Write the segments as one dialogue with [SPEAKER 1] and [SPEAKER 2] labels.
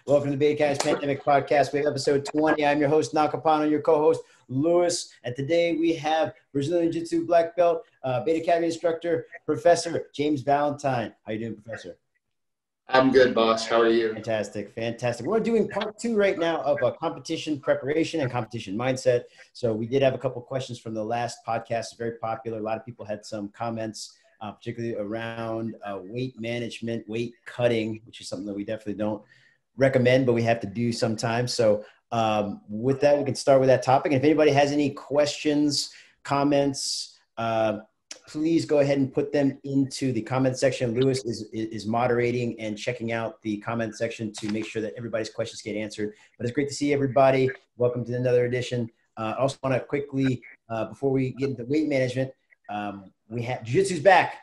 [SPEAKER 1] Welcome to the Beta Cast Pandemic Podcast. We have episode 20. I'm your host, Nakapano, your co-host, Lewis. And today we have Brazilian Jiu-Jitsu black belt, Beta Academy instructor, Professor James Valentine. How you doing, Professor?
[SPEAKER 2] I'm good, boss. How are you?
[SPEAKER 1] Fantastic, fantastic. We're doing part 2 right now of competition preparation and competition mindset. So we did have a couple questions from the last podcast. It's very popular. A lot of people had some comments, particularly around weight management, weight cutting, which is something that we definitely don't recommend, but we have to do sometimes. So with that, we can start with that topic. And if anybody has any questions, comments, please go ahead and put them into the comment section. Lewis is moderating and checking out the comment section to make sure that everybody's questions get answered. But it's great to see everybody. Welcome to another edition. I also want to quickly, before we get into weight management, we have Jiu-Jitsu's back,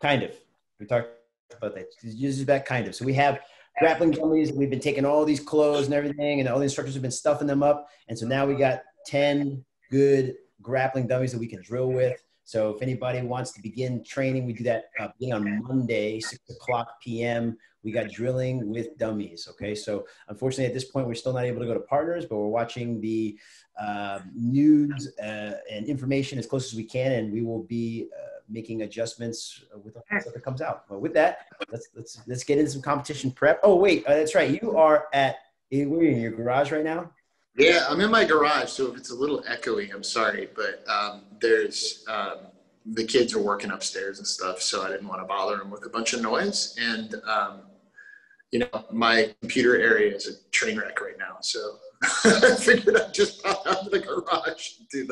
[SPEAKER 1] kind of. We talked about that. Jiu-Jitsu's back, kind of. So we have grappling dummies. We've been taking all these clothes and everything, and all the instructors have been stuffing them up. And so now we got 10 good grappling dummies that we can drill with. So if anybody wants to begin training, we do that beginning on Monday, 6 o'clock p.m. We got drilling with dummies, okay? So unfortunately, at this point, we're still not able to go to partners, but we're watching the news and information as close as we can, and we will be making adjustments with the stuff that comes out. But with that, let's get into some competition prep. Oh, wait, that's right. You are we're in your garage right now?
[SPEAKER 2] Yeah, I'm in my garage, so if it's a little echoey, I'm sorry, but there's the kids are working upstairs and stuff, so I didn't want to bother them with a bunch of noise. And my computer area is a train wreck right now, so I figured I'd just pop out of the garage and do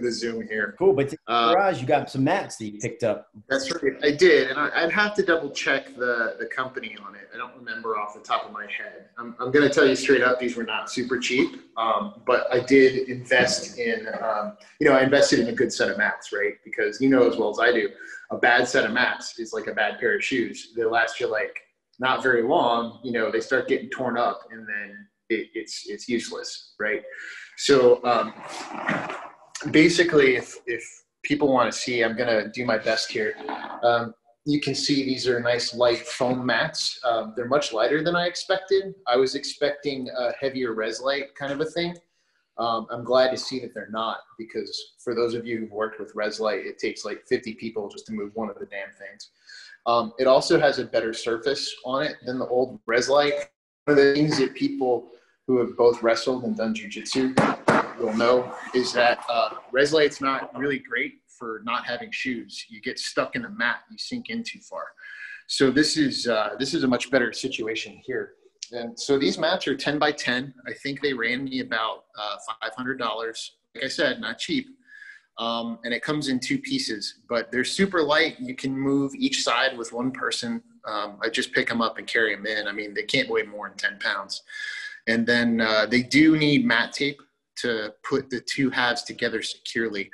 [SPEAKER 2] the Zoom here.
[SPEAKER 1] Cool, but in the garage, you got some mats that you picked up.
[SPEAKER 2] That's right, I did, and I'd have to double check the company on it. I don't remember off the top of my head. I'm going to tell you straight up, these were not super cheap, but I did invest in, I invested in a good set of mats, right? Because you know as well as I do, a bad set of mats is like a bad pair of shoes. They last you like not very long, they start getting torn up, and then it's useless, right? So basically, if people want to see, I'm going to do my best here. You can see these are nice light foam mats. They're much lighter than I expected. I was expecting a heavier Reslite kind of a thing. I'm glad to see that they're not, because for those of you who've worked with Reslite, it takes like 50 people just to move one of the damn things. It also has a better surface on it than the old Reslite. One of the things that people who have both wrestled and done jiu-jitsu will know is that Reslite's not really great for not having shoes. You get stuck in the mat, you sink in too far. So this is a much better situation here. And so these mats are 10 by 10. I think they ran me about $500. Like I said, not cheap. And it comes in 2 pieces, but they're super light. You can move each side with one person. I just pick them up and carry them in. I mean, they can't weigh more than 10 pounds. And then they do need mat tape to put the 2 halves together securely.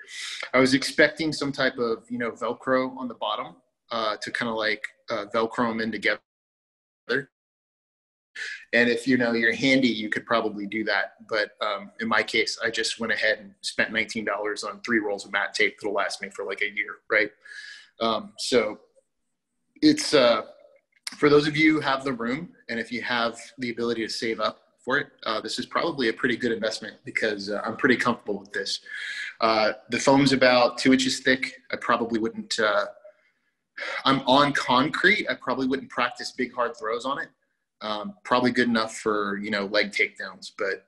[SPEAKER 2] I was expecting some type of, Velcro on the bottom to kind of like Velcro them in together. And if you're handy, you could probably do that. But in my case, I just went ahead and spent $19 on 3 rolls of mat tape that'll last me for like a year, right? So it's for those of you who have the room, and if you have the ability to save up for it, this is probably a pretty good investment, because I'm pretty comfortable with this. The foam's about 2 inches thick. I probably wouldn't, I'm on concrete. I probably wouldn't practice big, hard throws on it. Probably good enough for, leg takedowns. But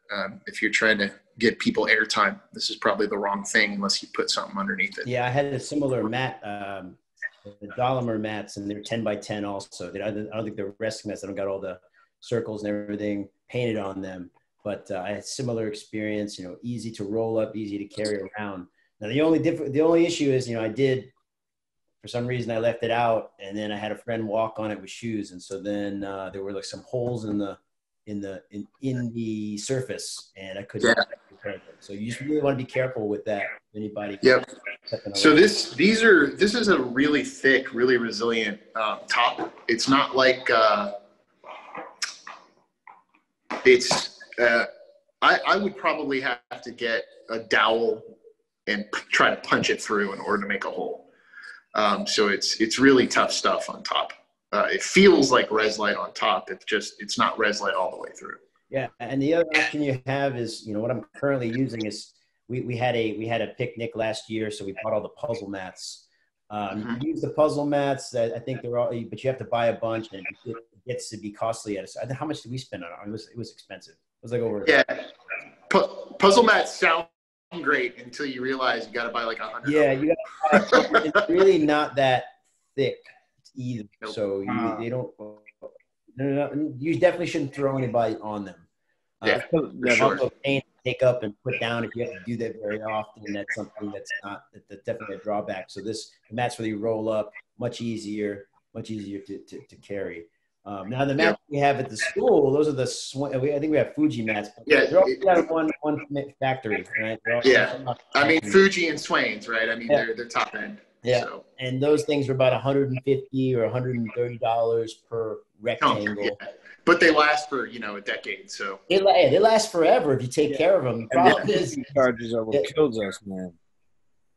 [SPEAKER 2] if you're trying to get people airtime, this is probably the wrong thing unless you put something underneath it.
[SPEAKER 1] Yeah, I had a similar mat, the Dolomer mats, and they're 10 by 10 also. I don't think they're wrestling mats. I don't got all the circles and everything painted on them, but I had similar experience, easy to roll up, easy to carry around. Now, the only issue is, for some reason I left it out, and then I had a friend walk on it with shoes. And so then there were like some holes in the surface, and I couldn't repair them. So you just really want to be careful with that. Anybody.
[SPEAKER 2] Yep. So this is a really thick, really resilient top. It's not like, I would probably have to get a dowel and try to punch it through in order to make a hole. So it's really tough stuff on top. it feels like res light on top. It's not res light all the way through.
[SPEAKER 1] Yeah, and the other option you have is, what I'm currently using is we had a picnic last year, so we bought all the puzzle mats. You can use the puzzle mats. I think they're all, but you have to buy a bunch, and it gets to be costly. How much did we spend on it? It was expensive. It was like over.
[SPEAKER 2] Yeah, puzzle mats sound great until you realize you got to buy like 100.
[SPEAKER 1] Yeah, you got. It's really not that thick either. Nope. So they don't. You definitely shouldn't throw anybody on them.
[SPEAKER 2] Yeah, for sure.
[SPEAKER 1] Also pain to take up and put down if you have to do that very often. That's something that's definitely a drawback. So the mats really roll up, much easier to carry. Now the mats we have at the school, those are I think we have Fuji mats.
[SPEAKER 2] Yeah,
[SPEAKER 1] they're all out of one factory, right?
[SPEAKER 2] Yeah, I mean Fuji and Swain's, right? I mean they're top end.
[SPEAKER 1] Yeah,
[SPEAKER 2] so.
[SPEAKER 1] And those things are about $150 or $130 per rectangle.
[SPEAKER 2] Yeah. But they last for a decade, so
[SPEAKER 1] they last forever if you take care of them. The problem is
[SPEAKER 3] charges are what kills us, man.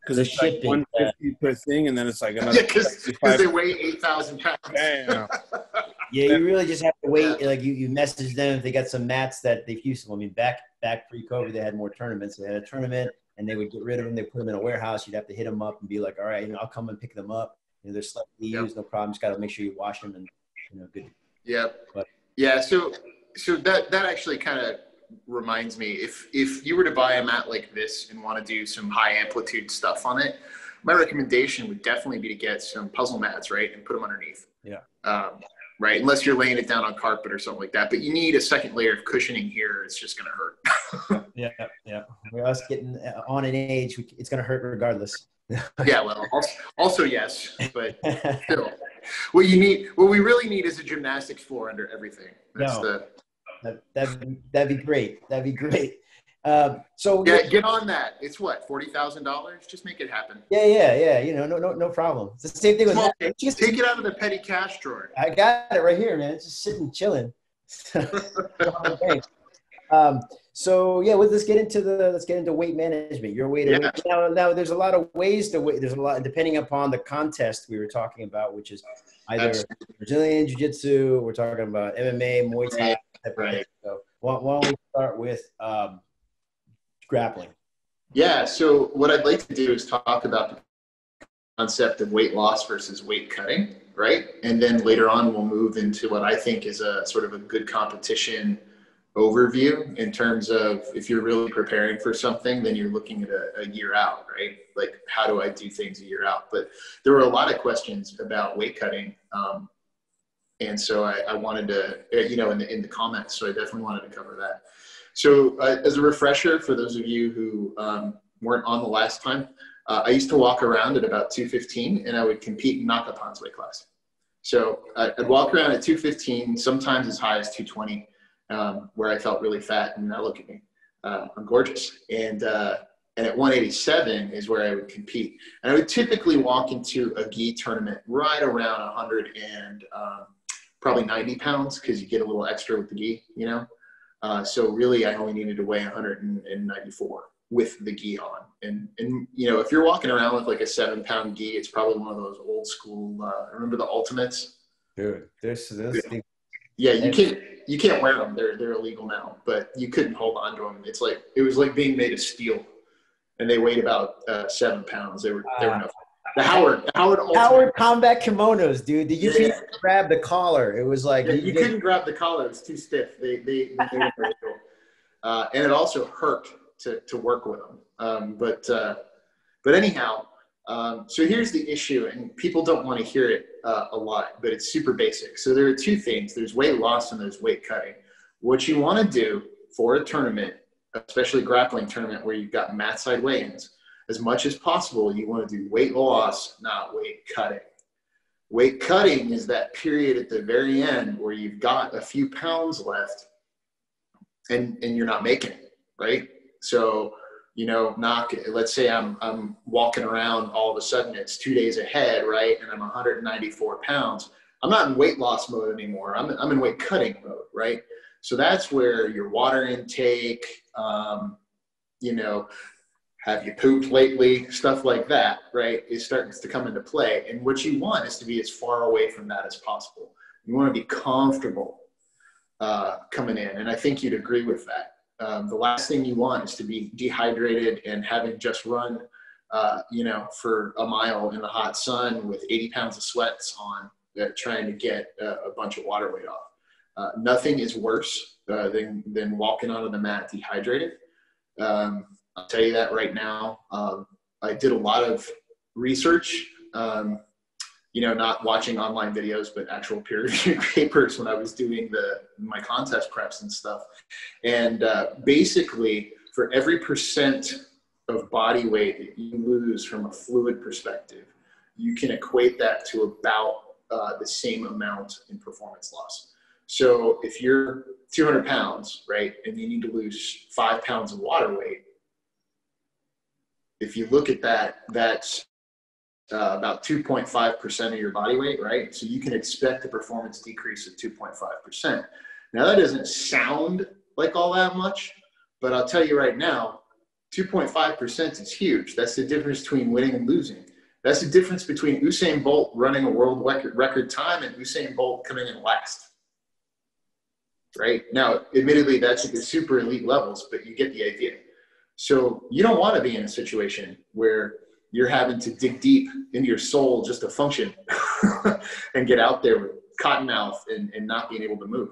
[SPEAKER 3] Because it's
[SPEAKER 1] shipping,
[SPEAKER 3] like $150 per thing, and then it's like another.
[SPEAKER 2] Because they weigh 8,000 pounds.
[SPEAKER 3] Damn.
[SPEAKER 1] Yeah, you really just have to wait. Like you message them if they got some mats that they've used. I mean, back pre-COVID, they had more tournaments. They had a tournament, and they would get rid of them. They put them in a warehouse. You'd have to hit them up and be like, all right, I'll come and pick them up. They're slightly used, no problem. Just got to make sure you wash them and good.
[SPEAKER 2] Yeah. Yeah. So that actually kind of reminds me, if you were to buy a mat like this and want to do some high amplitude stuff on it, my recommendation would definitely be to get some puzzle mats, right, and put them underneath.
[SPEAKER 1] Yeah.
[SPEAKER 2] Right, unless you're laying it down on carpet or something like that. But you need a second layer of cushioning here. It's just going to hurt.
[SPEAKER 1] Yeah. We're us getting on in age, it's going to hurt regardless.
[SPEAKER 2] Yeah, well, also yes, but still, what we really need is a gymnastics floor under everything.
[SPEAKER 1] That'd be great. So
[SPEAKER 2] get on that. It's what, $40,000? Just make it happen.
[SPEAKER 1] Yeah. No problem. It's the same thing with that.
[SPEAKER 2] Take it out of the petty cash drawer.
[SPEAKER 1] I got it right here, man. It's just sitting chilling. So let's get into weight management. Your weight. Now there's a lot of ways to weight. There's a lot depending upon the contest we were talking about, which is either Brazilian Jiu-Jitsu. We're talking about MMA, Muay Thai.
[SPEAKER 2] Right.
[SPEAKER 1] So why don't we start with grappling?
[SPEAKER 2] Yeah. So what I'd like to do is talk about the concept of weight loss versus weight cutting, right? And then later on, we'll move into what I think is a sort of a good competition overview in terms of if you're really preparing for something, then you're looking at a year out, right? Like, how do I do things a year out? But there were a lot of questions about weight cutting. And so I wanted to, in the comments, so I definitely wanted to cover that. So as a refresher, for those of you who weren't on the last time, I used to walk around at about 215 and I would compete in Nakapan's weight class. So I'd walk around at 215, sometimes as high as 220. Where I felt really fat, and now look at me, I'm gorgeous. And at 187 is where I would compete. And I would typically walk into a gi tournament right around 100 and probably 90 pounds, because you get a little extra with the gi, so really I only needed to weigh 194 with the gi on. And if you're walking around with like a 7-pound gi, it's probably one of those old school, remember the Ultimates?
[SPEAKER 1] Dude, this
[SPEAKER 2] yeah, you can't wear them. They're illegal now, but you couldn't hold on to them. It was like being made of steel, and they weighed about 7 pounds. They were no. The Howard
[SPEAKER 1] combat kimonos, dude. You couldn't grab the collar. It was like
[SPEAKER 2] you couldn't grab the collar. It's too stiff. They were very cool. And it also hurt to work with them. But anyhow. So here's the issue, and people don't want to hear it a lot, but it's super basic. So there are two things. There's weight loss and there's weight cutting. What you want to do for a tournament, especially grappling tournament where you've got mat side weigh-ins, as much as possible, you want to do weight loss, not weight cutting. Weight cutting is that period at the very end where you've got a few pounds left and you're not making it, right? So let's say I'm walking around, all of a sudden it's 2 days ahead, right? And I'm 194 pounds. I'm not in weight loss mode anymore. I'm in weight cutting mode, right? So that's where your water intake, Have you pooped lately? Stuff like that, right? It starts to come into play. And what you want is to be as far away from that as possible. You want to be comfortable coming in. And I think you'd agree with that. The last thing you want is to be dehydrated and having just run, for a mile in the hot sun with 80 pounds of sweats on, trying to get a bunch of water weight off. Nothing is worse than walking onto the mat dehydrated. I'll tell you that right now. I did a lot of research, not watching online videos, but actual peer-reviewed papers when I was doing my contest preps and stuff. And basically, for every percent of body weight that you lose from a fluid perspective, you can equate that to about the same amount in performance loss. So if you're 200 pounds, right, and you need to lose 5 pounds of water weight, if you look at that, that's about 2.5% of your body weight, right? So you can expect a performance decrease of 2.5%. Now that doesn't sound like all that much, but I'll tell you right now, 2.5% is huge. That's the difference between winning and losing. That's the difference between Usain Bolt running a world record time and Usain Bolt coming in last. Right? Now, admittedly, that's at the super elite levels, but you get the idea. So you don't want to be in a situation where you're having to dig deep into your soul just to function and get out there with cotton mouth and not being able to move.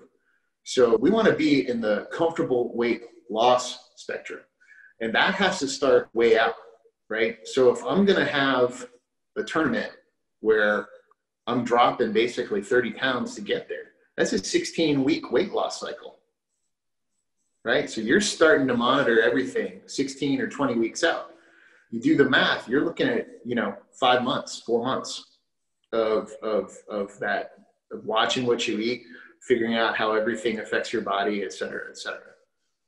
[SPEAKER 2] So we want to be in the comfortable weight loss spectrum. And that has to start way out, right? So if I'm going to have a tournament where I'm dropping basically 30 pounds to get there, that's a 16-week weight loss cycle. Right? So you're starting to monitor everything 16 or 20 weeks out. You do the math, you're looking at, 5 months, 4 months of that, of watching what you eat, figuring out how everything affects your body, et cetera, et cetera.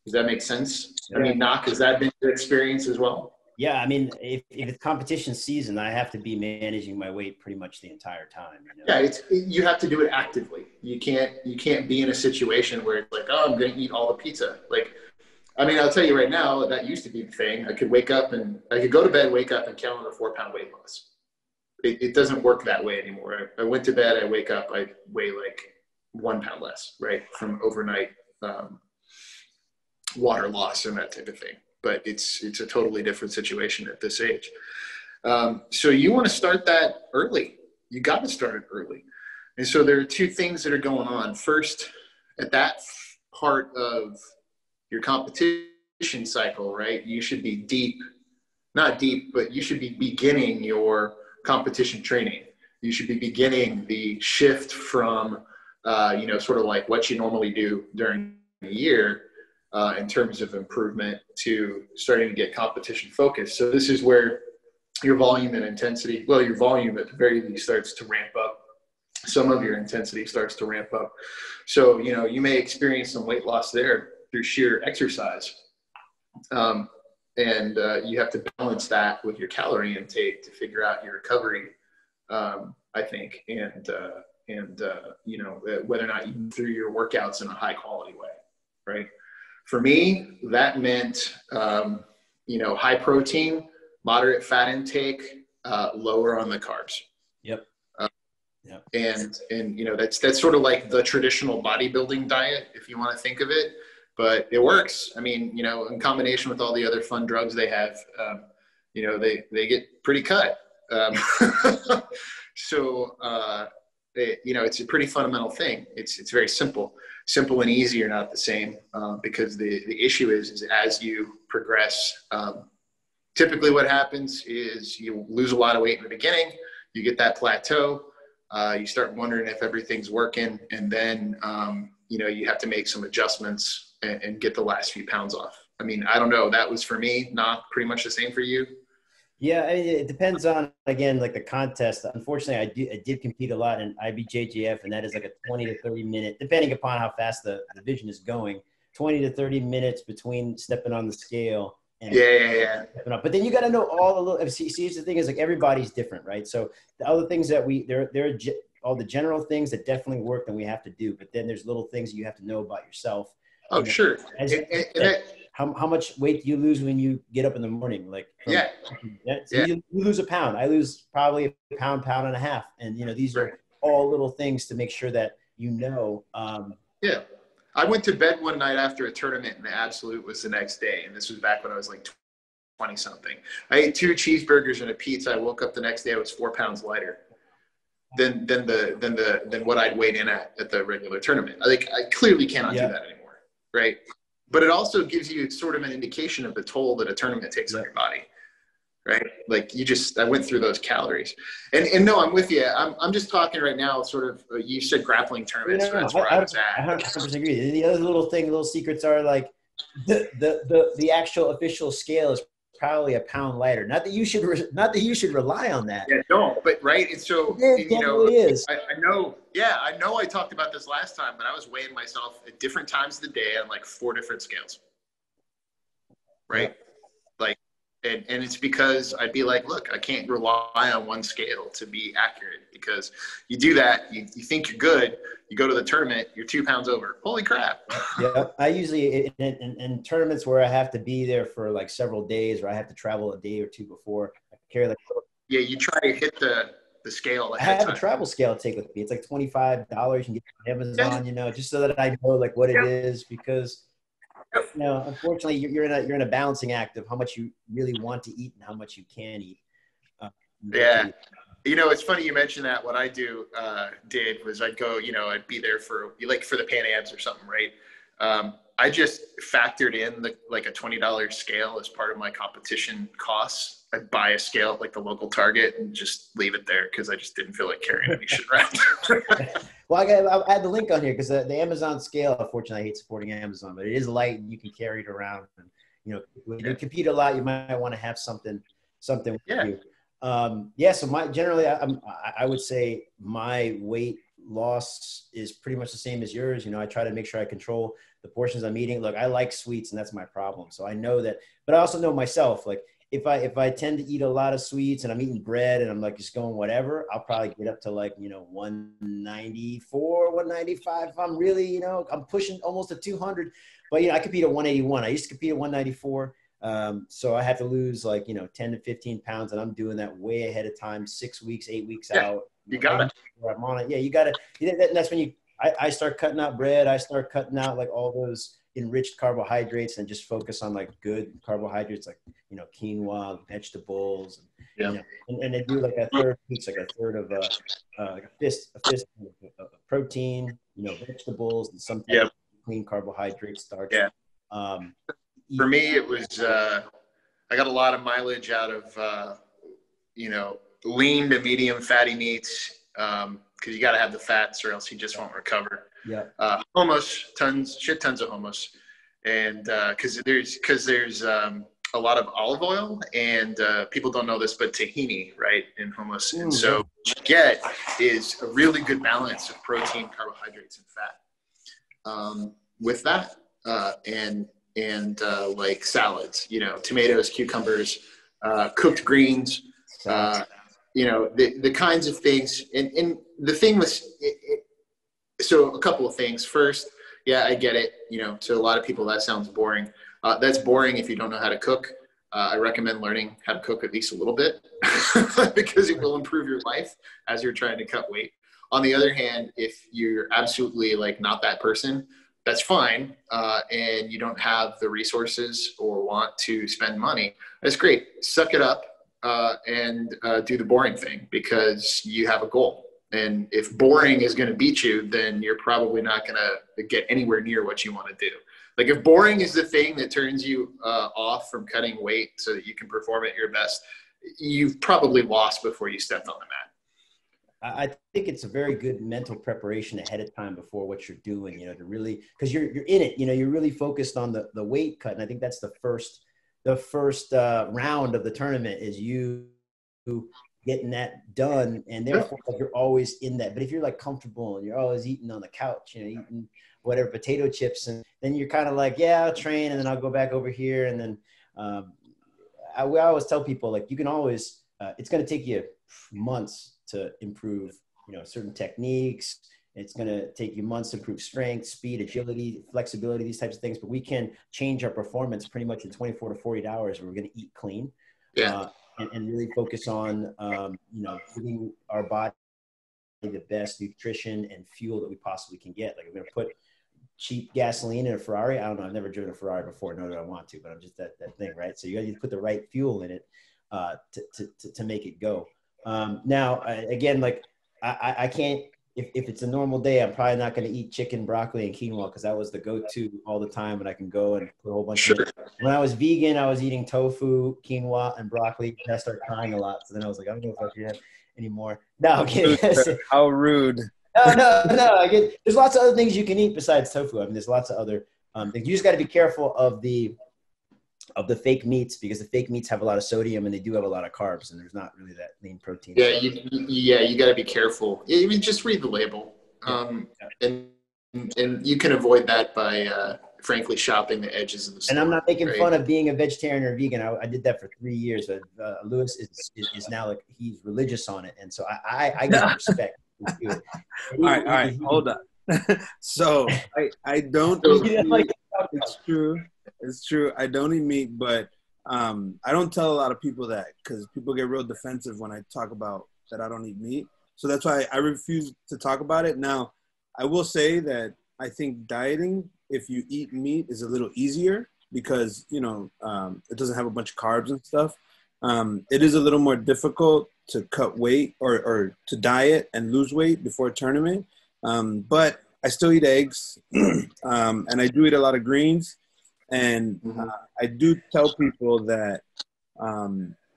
[SPEAKER 2] Does that make sense? Yeah. I mean, Knock, has that been your experience as well?
[SPEAKER 1] Yeah, I mean, if it's competition season, I have to be managing my weight pretty much the entire time.
[SPEAKER 2] Yeah, you have to do it actively. You can't be in a situation where it's like, oh, I'm going to eat all the pizza. Like, I mean, I'll tell you right now, that used to be the thing. I could go to bed, wake up, and count on a 4-pound weight loss. It doesn't work that way anymore. I went to bed, I wake up, I weigh like 1 pound less, right, from overnight water loss and that type of thing. But it's a totally different situation at this age. So you want to start that early. You got to start it early. And so there are two things that are going on. First, at that part of your competition cycle, right, you should be not deep, but you should be beginning your competition training. You should be beginning the shift from, sort of like what you normally do during the year, in terms of improvement, to starting to get competition focused. So this is where your volume and intensity, well, your volume at the very least starts to ramp up. Some of your intensity starts to ramp up. So, you may experience some weight loss there through sheer exercise. And you have to balance that with your calorie intake to figure out your recovery, I think, and whether or not you move through your workouts in a high quality way, right? For me, that meant, high protein, moderate fat intake, lower on the carbs.
[SPEAKER 1] Yep.
[SPEAKER 2] Yep. And that's sort of like the traditional bodybuilding diet, if you want to think of it, but it works. I mean, in combination with all the other fun drugs they have, they get pretty cut. It's a pretty fundamental thing. It's very simple and easy are not the same, because the issue is as you progress, typically what happens is you lose a lot of weight in the beginning, you get that plateau, you start wondering if everything's working, and then, you have to make some adjustments and get the last few pounds off. I mean, I don't know. That was for me, not pretty much the same for you.
[SPEAKER 1] Yeah, it depends on, again, like the contest. Unfortunately, I did compete a lot in IBJJF, and that is like a 20 to 30 minute, depending upon how fast the division is going, 20 to 30 minutes between stepping on the scale and stepping up. But then you got to know all the little. See, the thing is, like, everybody's different, right? So the other things that there are all the general things that definitely work and we have to do, but then there's little things you have to know about yourself.
[SPEAKER 2] Oh, sure.
[SPEAKER 1] how much weight do you lose when you get up in the morning? Like,
[SPEAKER 2] Yeah.
[SPEAKER 1] So you lose a pound. I lose probably a pound, pound and a half. And, you know, these
[SPEAKER 2] Right.
[SPEAKER 1] are all little things to make sure that, you know.
[SPEAKER 2] Yeah. I went to bed one night after a tournament and the absolute was the next day. And this was back when I was like 20 something. I ate 2 cheeseburgers and a pizza. I woke up the next day, I was 4 pounds lighter than what I'd weighed in at the regular tournament. I clearly cannot do that anymore. Right. But it also gives you sort of an indication of the toll that a tournament takes on your body. Right. Like I went through those calories and no, I'm with you. I'm just talking right now, sort of, you said grappling tournaments.
[SPEAKER 1] No,
[SPEAKER 2] so that's where I was
[SPEAKER 1] I
[SPEAKER 2] at.
[SPEAKER 1] 100% agree. And the other little secrets are like the actual official scale is probably a pound lighter. Not that you should rely on that.
[SPEAKER 2] Yeah, no, but right. And so,
[SPEAKER 1] it generally is.
[SPEAKER 2] I know. Yeah, I know I talked about this last time, but I was weighing myself at different times of the day on like 4 different scales. Right. Yeah. Like, and it's because I'd be like, look, I can't rely on one scale to be accurate, because you do that, you think you're good, you go to the tournament, you're 2 pounds over. Holy crap.
[SPEAKER 1] Yeah. I usually in tournaments where I have to be there for like several days, or I have to travel a day or two before, I carry like.
[SPEAKER 2] Yeah, you try to hit the scale.
[SPEAKER 1] I have a travel scale to take with me. It's like $25. You can get it on Amazon, you know, just so that I know like what it is, because you know, unfortunately, you're in a balancing act of how much you really want to eat and how much you can eat.
[SPEAKER 2] Yeah. You know, it's funny you mentioned that. What I did was I'd go, you know, I'd be there for the Pan Ams or something, right? I just factored in like a $20 scale as part of my competition costs. I'd buy a scale at like the local Target and just leave it there because I just didn't feel like carrying any shit around.
[SPEAKER 1] Well, I'll add the link on here because the Amazon scale, unfortunately, I hate supporting Amazon, but it is light and you can carry it around. And, you know, when you compete a lot, you might want to have something with you. So I would say my weight loss is pretty much the same as yours. You know, I try to make sure I control the portions I'm eating. Look, I like sweets and that's my problem. So I know that, but I also know myself, like if I tend to eat a lot of sweets and I'm eating bread and I'm like just going whatever, I'll probably get up to like, you know, 194, 195. If I'm really, you know, I'm pushing almost to 200, but you know, I compete at 181. I used to compete at 194. So I had to lose like, you know, 10 to 15 pounds, and I'm doing that way ahead of time, 6 weeks, 8 weeks out.
[SPEAKER 2] You got it.
[SPEAKER 1] I'm on it. Yeah, you got to, that's when I start cutting out bread. I start cutting out like all those enriched carbohydrates and just focus on like good carbohydrates, like, you know, quinoa, vegetables, and, you know, and they do like a third piece, like a third of like a fist of protein, you know, vegetables and some type of clean carbohydrate starch.
[SPEAKER 2] Yeah. For me, it was, I got a lot of mileage out of, you know, lean to medium fatty meats, because you got to have the fats or else you just won't recover.
[SPEAKER 1] Yeah.
[SPEAKER 2] Hummus, shit tons of hummus. And because there's a lot of olive oil, and people don't know this, but tahini, right, in hummus. And so what you get is a really good balance of protein, carbohydrates, and fat. With that, and like salads, you know, tomatoes, cucumbers, cooked greens, you know, the kinds of things. And the thing was, so a couple of things. First, yeah, I get it. You know, to a lot of people, that sounds boring. That's boring if you don't know how to cook. I recommend learning how to cook at least a little bit because it will improve your life as you're trying to cut weight. On the other hand, if you're absolutely like not that person, that's fine. And you don't have the resources or want to spend money. That's great. Suck it up and do the boring thing because you have a goal. And if boring is going to beat you, then you're probably not going to get anywhere near what you want to do. Like if boring is the thing that turns you off from cutting weight so that you can perform at your best, you've probably lost before you stepped on the mat.
[SPEAKER 1] I think it's a very good mental preparation ahead of time before what you're doing, you know, to really, because you're in it, you know, you're really focused on the weight cut. And I think that's the first round of the tournament is you getting that done, and therefore you're always in that. But if you're like comfortable and you're always eating on the couch, you know, eating whatever potato chips, and then you're kind of like, yeah, I'll train and then I'll go back over here. And then I always tell people, like, you can always, it's going to take you months to improve, you know, certain techniques It's going to take you months to improve strength, speed, agility, flexibility, these types of things. But we can change our performance pretty much in 24 to 48 hours. We're going to eat clean and really focus on, giving our body the best nutrition and fuel that we possibly can get. Like, we're going to put cheap gasoline in a Ferrari. I don't know. I've never driven a Ferrari before, nor do I want to, but I'm just that thing, right? So you got to put the right fuel in it to make it go. Now, again, like I can't, if it's a normal day, I'm probably not going to eat chicken, broccoli, and quinoa because that was the go-to all the time, and I can go and put a whole bunch of it. When I was vegan, I was eating tofu, quinoa, and broccoli, and I started crying a lot. So then I was like, I don't know if I should have anymore. No, I'm kidding.
[SPEAKER 3] How rude.
[SPEAKER 1] No. There's lots of other things you can eat besides tofu. I mean, there's lots of other things. You just got to be careful of the fake meats because the fake meats have a lot of sodium and they do have a lot of carbs, and there's not really that lean protein.
[SPEAKER 2] Yeah, you got to be careful. I mean, just read the label, and you can avoid that by frankly shopping the edges of the store.
[SPEAKER 1] And I'm not making fun of being a vegetarian or vegan. I did that for 3 years. Lewis is now like he's religious on it, and so I give respect. All
[SPEAKER 3] right, hold on. So I don't eat meat. It's true. I don't eat meat, but I don't tell a lot of people that because people get real defensive when I talk about that I don't eat meat. So that's why I refuse to talk about it. Now, I will say that I think dieting, if you eat meat, is a little easier because, it doesn't have a bunch of carbs and stuff. It is a little more difficult to cut weight or to diet and lose weight before a tournament. But I still eat eggs and I do eat a lot of greens. And I do tell people that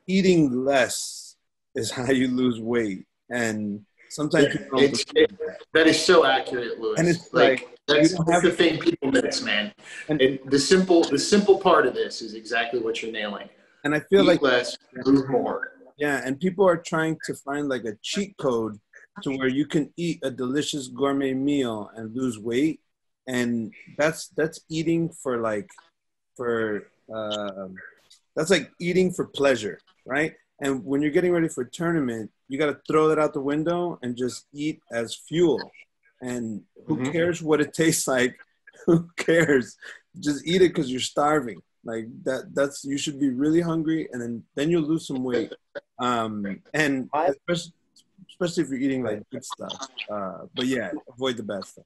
[SPEAKER 3] eating less is how you lose weight. And sometimes people don't
[SPEAKER 2] that is so accurate, Louis.
[SPEAKER 3] And it's
[SPEAKER 2] that's the thing people miss, man. And the simple part of this is exactly what you're nailing.
[SPEAKER 3] And I feel
[SPEAKER 2] Eat less, move more.
[SPEAKER 3] Yeah, and people are trying to find like a cheat code to where you can eat a delicious gourmet meal and lose weight. And that's eating that's like eating for pleasure, right? And when you're getting ready for a tournament, you got to throw that out the window and just eat as fuel. And who cares what it tastes like? Who cares? Just eat it because you're starving. Like that's you should be really hungry, and then you'll lose some weight. And especially if you're eating like good stuff. But yeah, avoid the bad stuff.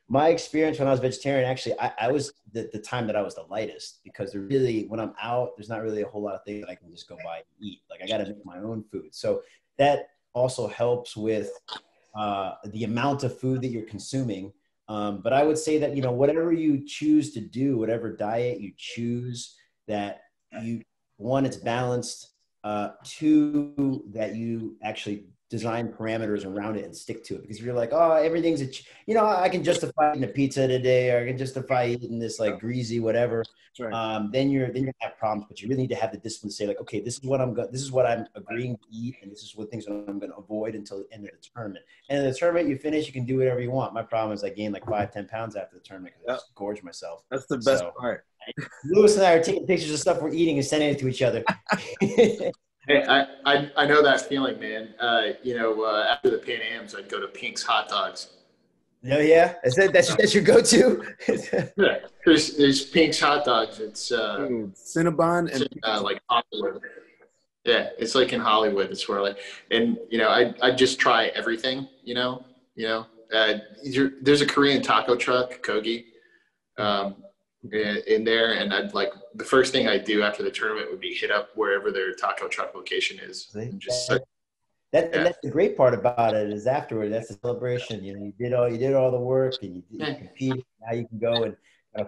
[SPEAKER 1] My experience when I was vegetarian, actually, I was the time that I was the lightest because when I'm out, there's not really a whole lot of things that I can just go buy and eat. Like I got to make my own food. So that also helps with the amount of food that you're consuming. But I would say that, whatever you choose to do, whatever diet you choose, that it's balanced, two, that you actually design parameters around it and stick to it. Because if you're like, oh, everything's I can justify eating a pizza today, or I can justify eating this like greasy whatever. Right. Then you're gonna have problems. But you really need to have the discipline to say like, okay, this is what I'm agreeing to eat, and this is what things I'm going to avoid until the end of the tournament. And in the tournament, you finish, you can do whatever you want. My problem is I gained like 5-10 pounds after the tournament because I just gorged myself.
[SPEAKER 3] That's the best part.
[SPEAKER 1] Lewis and I are taking pictures of stuff we're eating and sending it to each other.
[SPEAKER 2] Hey, I know that feeling, man. After the Pan Ams, I'd go to Pink's Hot Dogs.
[SPEAKER 1] No, yeah, that's your go-to.
[SPEAKER 2] Yeah, there's Pink's Hot Dogs. It's
[SPEAKER 3] Cinnabon and
[SPEAKER 2] like Hollywood. Yeah, it's like in Hollywood. It's where I just try everything. There's a Korean taco truck, Kogi, in there, and the first thing I do after the tournament would be hit up wherever their taco truck location is. And just
[SPEAKER 1] and that's the great part about it is afterward. That's the celebration. You did all the work, and you competed. Now you can go and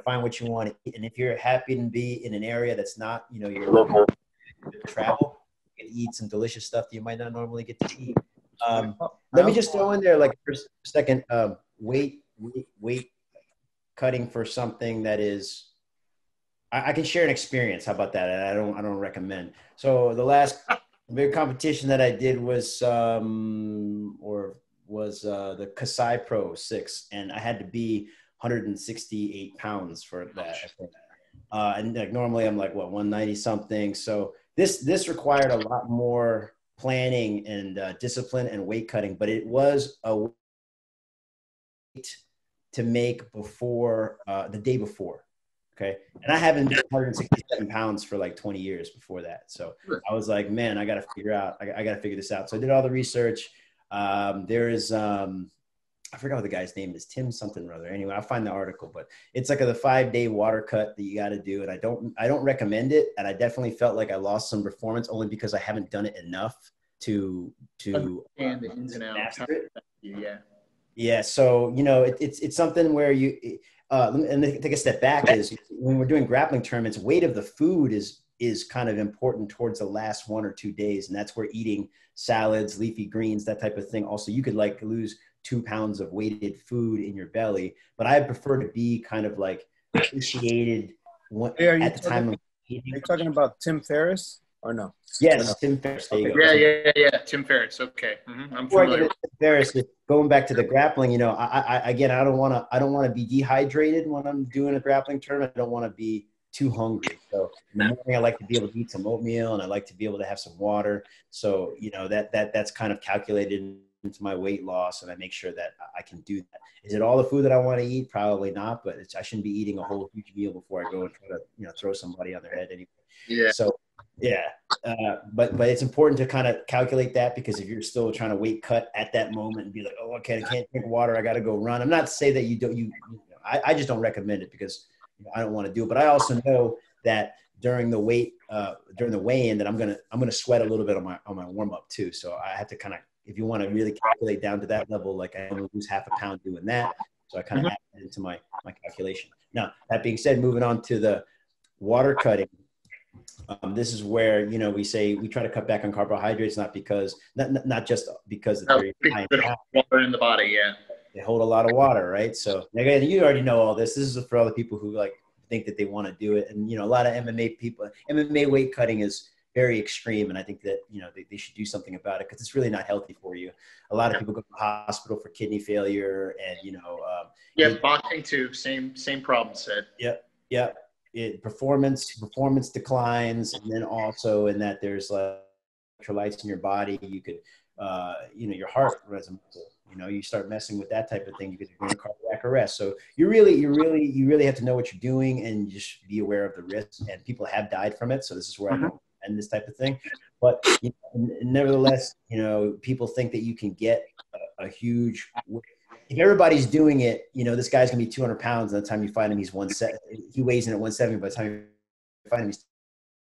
[SPEAKER 1] find what you want to eat. And if you're happy to be in an area that's not, your local travel, you can eat some delicious stuff that you might not normally get to eat. Let me just throw in there, like, for a second, weight cutting for something that is, I can share an experience. How about that? I don't recommend. So the last big competition that I did was the Kasai Pro 6, and I had to be 168 pounds for that. And like normally I'm like 190 something. So this required a lot more planning and discipline and weight cutting, but it was a to make before the day before. Okay. And I haven't been 167 pounds for like 20 years before that. So I was like, man, I got to figure out, I got to figure this out. So I did all the research. There is, I forgot what the guy's name is, Tim something or other. Anyway, I'll find the article, but it's like the 5-day water cut that you got to do. And I don't recommend it. And I definitely felt like I lost some performance only because I haven't done it enough to
[SPEAKER 2] understand the ins and outs. Yeah.
[SPEAKER 1] Yeah. So, you know, it's something where you, and take a step back is when we're doing grappling tournaments, weight of the food is kind of important towards the last 1 or 2 days. And that's where eating salads, leafy greens, that type of thing. Also, you could like lose 2 pounds of weighted food in your belly, but I prefer to be kind of like appreciated at the time of eating.
[SPEAKER 3] Are you talking about Tim Ferriss or no?
[SPEAKER 1] Yes, Tim Ferriss.
[SPEAKER 2] Okay. Yeah. Tim Ferriss. Okay. I'm familiar.
[SPEAKER 1] Tim Ferriss, going back to the grappling, you know, I don't want to be dehydrated when I'm doing a grappling tournament. I don't want to be too hungry. So in the morning, I like to be able to eat some oatmeal, and I like to be able to have some water. So, you know, that's kind of calculated into my weight loss, and I make sure that I can do that. Is it all the food that I want to eat? Probably not, but I shouldn't be eating a whole huge meal before I go and try to, you know, throw somebody on their head anyway.
[SPEAKER 2] Yeah.
[SPEAKER 1] So yeah, but it's important to kind of calculate that, because if you're still trying to weight cut at that moment and be like, oh, okay, I can't drink water, I got to go run. I'm not saying that you don't. I just don't recommend it because I don't want to do it. But I also know that during the weigh-in that I'm gonna sweat a little bit on my warm up too. So I have to kind of, if you want to really calculate down to that level, like I'm gonna lose half a pound doing that. So I kind of add it into my calculation. Now, that being said, moving on to the water cutting. This is where, you know, we try to cut back on carbohydrates, not just because they're
[SPEAKER 2] water in the body. Yeah.
[SPEAKER 1] They hold a lot of water, right? So again, you already know all this. This is for other people who like think that they want to do it. And, you know, a lot of MMA weight cutting is very extreme. And I think that, you know, they should do something about it because it's really not healthy for you. A lot of people go to the hospital for kidney failure and, you know.
[SPEAKER 2] Boxing too. Same problem, Sid.
[SPEAKER 1] Yeah. Performance declines. And then also in that there's like electrolytes in your body. You could, you know, your heart rhythm. You know, you start messing with that type of thing, you could go into cardiac arrest. So you really have to know what you're doing and just be aware of the risks. And people have died from it. So this is where I don't end this type of thing. But you know, nevertheless, you know, people think that you can get a huge. If everybody's doing it, you know, this guy's gonna be 200 pounds. By the time you find him, he weighs in at 170. By the time you find him, he's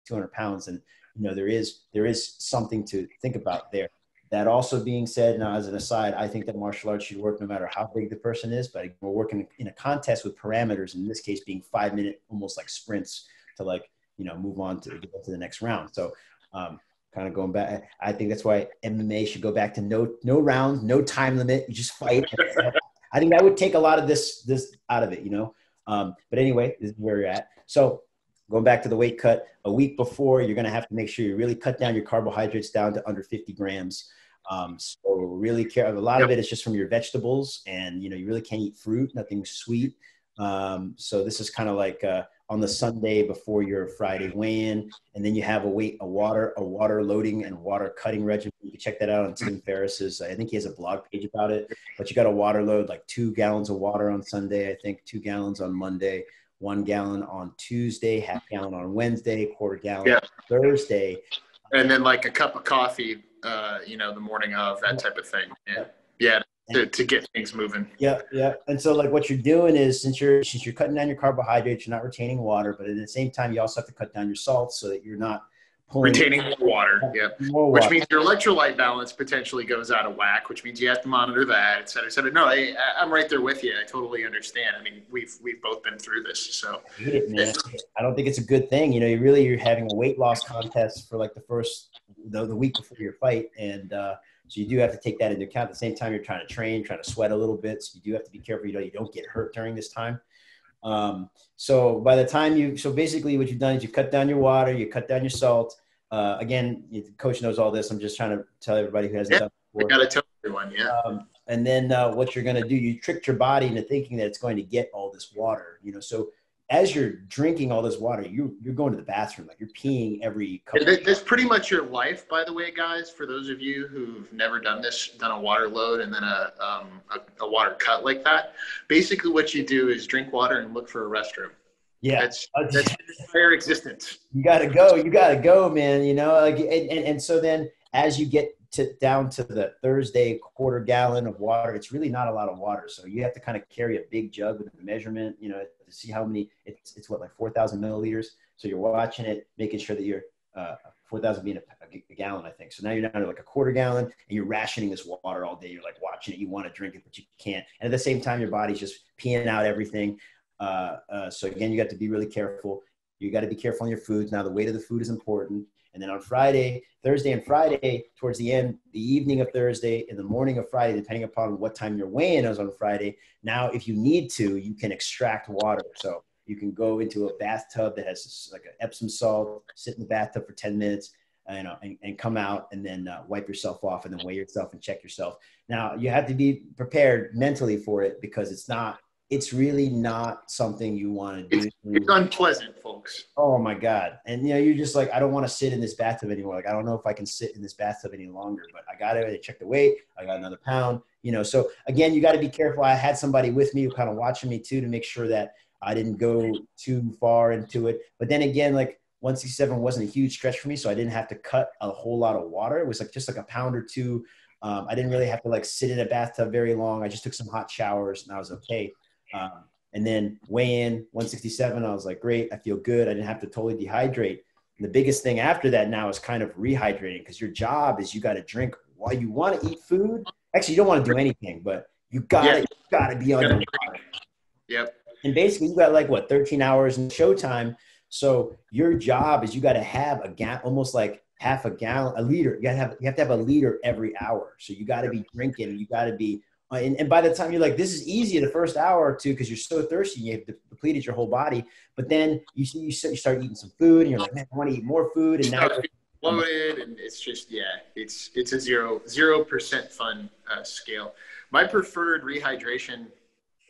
[SPEAKER 1] 200 pounds. And you know, there is something to think about there. That also being said, now as an aside, I think that martial arts should work no matter how big the person is, but we're working in a contest with parameters, in this case being 5-minute, almost like sprints to like, you know, move on to get to the next round. So kind of going back, I think that's why MMA should go back to no rounds, no time limit. You just fight. I think that would take a lot of this out of it, you know? But anyway, this is where you're at. So going back to the weight cut, a week before, you're going to have to make sure you really cut down your carbohydrates down to under 50 grams. So really care. A lot of it is just from your vegetables, and you know, you really can't eat fruit, nothing sweet. So this is kind of like on the Sunday before your Friday weigh-in, and then you have a water loading and water cutting regimen. You can check that out on Tim Ferriss's. I think he has a blog page about it. But you got to water load like 2 gallons of water on Sunday. I think 2 gallons on Monday, 1 gallon on Tuesday, half gallon on Wednesday, quarter gallon on Thursday,
[SPEAKER 2] and then like a cup of coffee. You know, the morning of, that type of thing. To get things moving.
[SPEAKER 1] Yeah. And so like what you're doing is since you're cutting down your carbohydrates, you're not retaining water, but at the same time you also have to cut down your salt so that you're not
[SPEAKER 2] retaining more water. Which means your electrolyte balance potentially goes out of whack, which means you have to monitor that, et cetera, et cetera. No, I'm right there with you. I totally understand. I mean, we've both been through this, so.
[SPEAKER 1] I don't think it's a good thing. You know, you're having a weight loss contest for like the week before your fight, and so you do have to take that into account. At the same time, you're trying to sweat a little bit, so you do have to be careful you don't get hurt during this time. So by the time so basically what you've done is you cut down your water, you cut down your salt. Again, the coach knows all this. I'm just trying to tell everybody who hasn't done it before.
[SPEAKER 2] I got to tell everyone,
[SPEAKER 1] and then what you're going to do, you tricked your body into thinking that it's going to get all this water, you know. So as you're drinking all this water, you're going to the bathroom, like you're peeing every couple.
[SPEAKER 2] That's pretty much your life, by the way, guys. For those of you who've never done a water load and then a water cut like that, basically what you do is drink water and look for a restroom.
[SPEAKER 1] Yeah,
[SPEAKER 2] that's your entire existence.
[SPEAKER 1] You gotta go, man. You know, like, and so then as you get down to the Thursday quarter gallon of water, it's really not a lot of water. So you have to kind of carry a big jug with the measurement, you know, to see how many. It's what, like 4,000 milliliters. So you're watching it, making sure that you're 4,000 being a gallon, I think. So now you're down to like a quarter gallon, and you're rationing this water all day. You're like watching it. You want to drink it, but you can't. And at the same time, your body's just peeing out everything. So again, you got to be really careful. You got to be careful on your foods. Now, the weight of the food is important. And then on Thursday and Friday, towards the end, the evening of Thursday, in the morning of Friday, depending upon what time your weigh-in is on Friday. Now, if you need to, you can extract water. So you can go into a bathtub that has like an Epsom salt, sit in the bathtub for 10 minutes, and come out and then wipe yourself off and then weigh yourself and check yourself. Now, you have to be prepared mentally for it, because it's really not something you want to do.
[SPEAKER 2] It's unpleasant, folks.
[SPEAKER 1] Oh my God. And you're just like, I don't want to sit in this bathtub anymore. Like, I don't know if I can sit in this bathtub any longer, but I got it. I checked the weight. I got another pound, so again, you got to be careful. I had somebody with me who kind of watching me too, to make sure that I didn't go too far into it. But then again, like 167 wasn't a huge stretch for me. So I didn't have to cut a whole lot of water. It was like just like a pound or two. I didn't really have to like sit in a bathtub very long. I just took some hot showers and I was okay. And then weigh in 167. I was like, great. I feel good. I didn't have to totally dehydrate. And the biggest thing after that now is kind of rehydrating, because your job is you got to drink while you want to eat food. Actually, you don't want to do anything, but you got to be on your water.
[SPEAKER 2] Yep.
[SPEAKER 1] And basically you got like 13 hours in showtime. So your job is you got to have almost like half a gallon, a liter. You have to have a liter every hour. So you got to be drinking. You got to be, and by the time you're like, this is easy the first hour or two, because you're so thirsty, you have depleted your whole body. But then you start eating some food, and you're like, man, I want to eat more food. And now
[SPEAKER 2] bloated, and it's just, it's a 0% fun scale. My preferred rehydration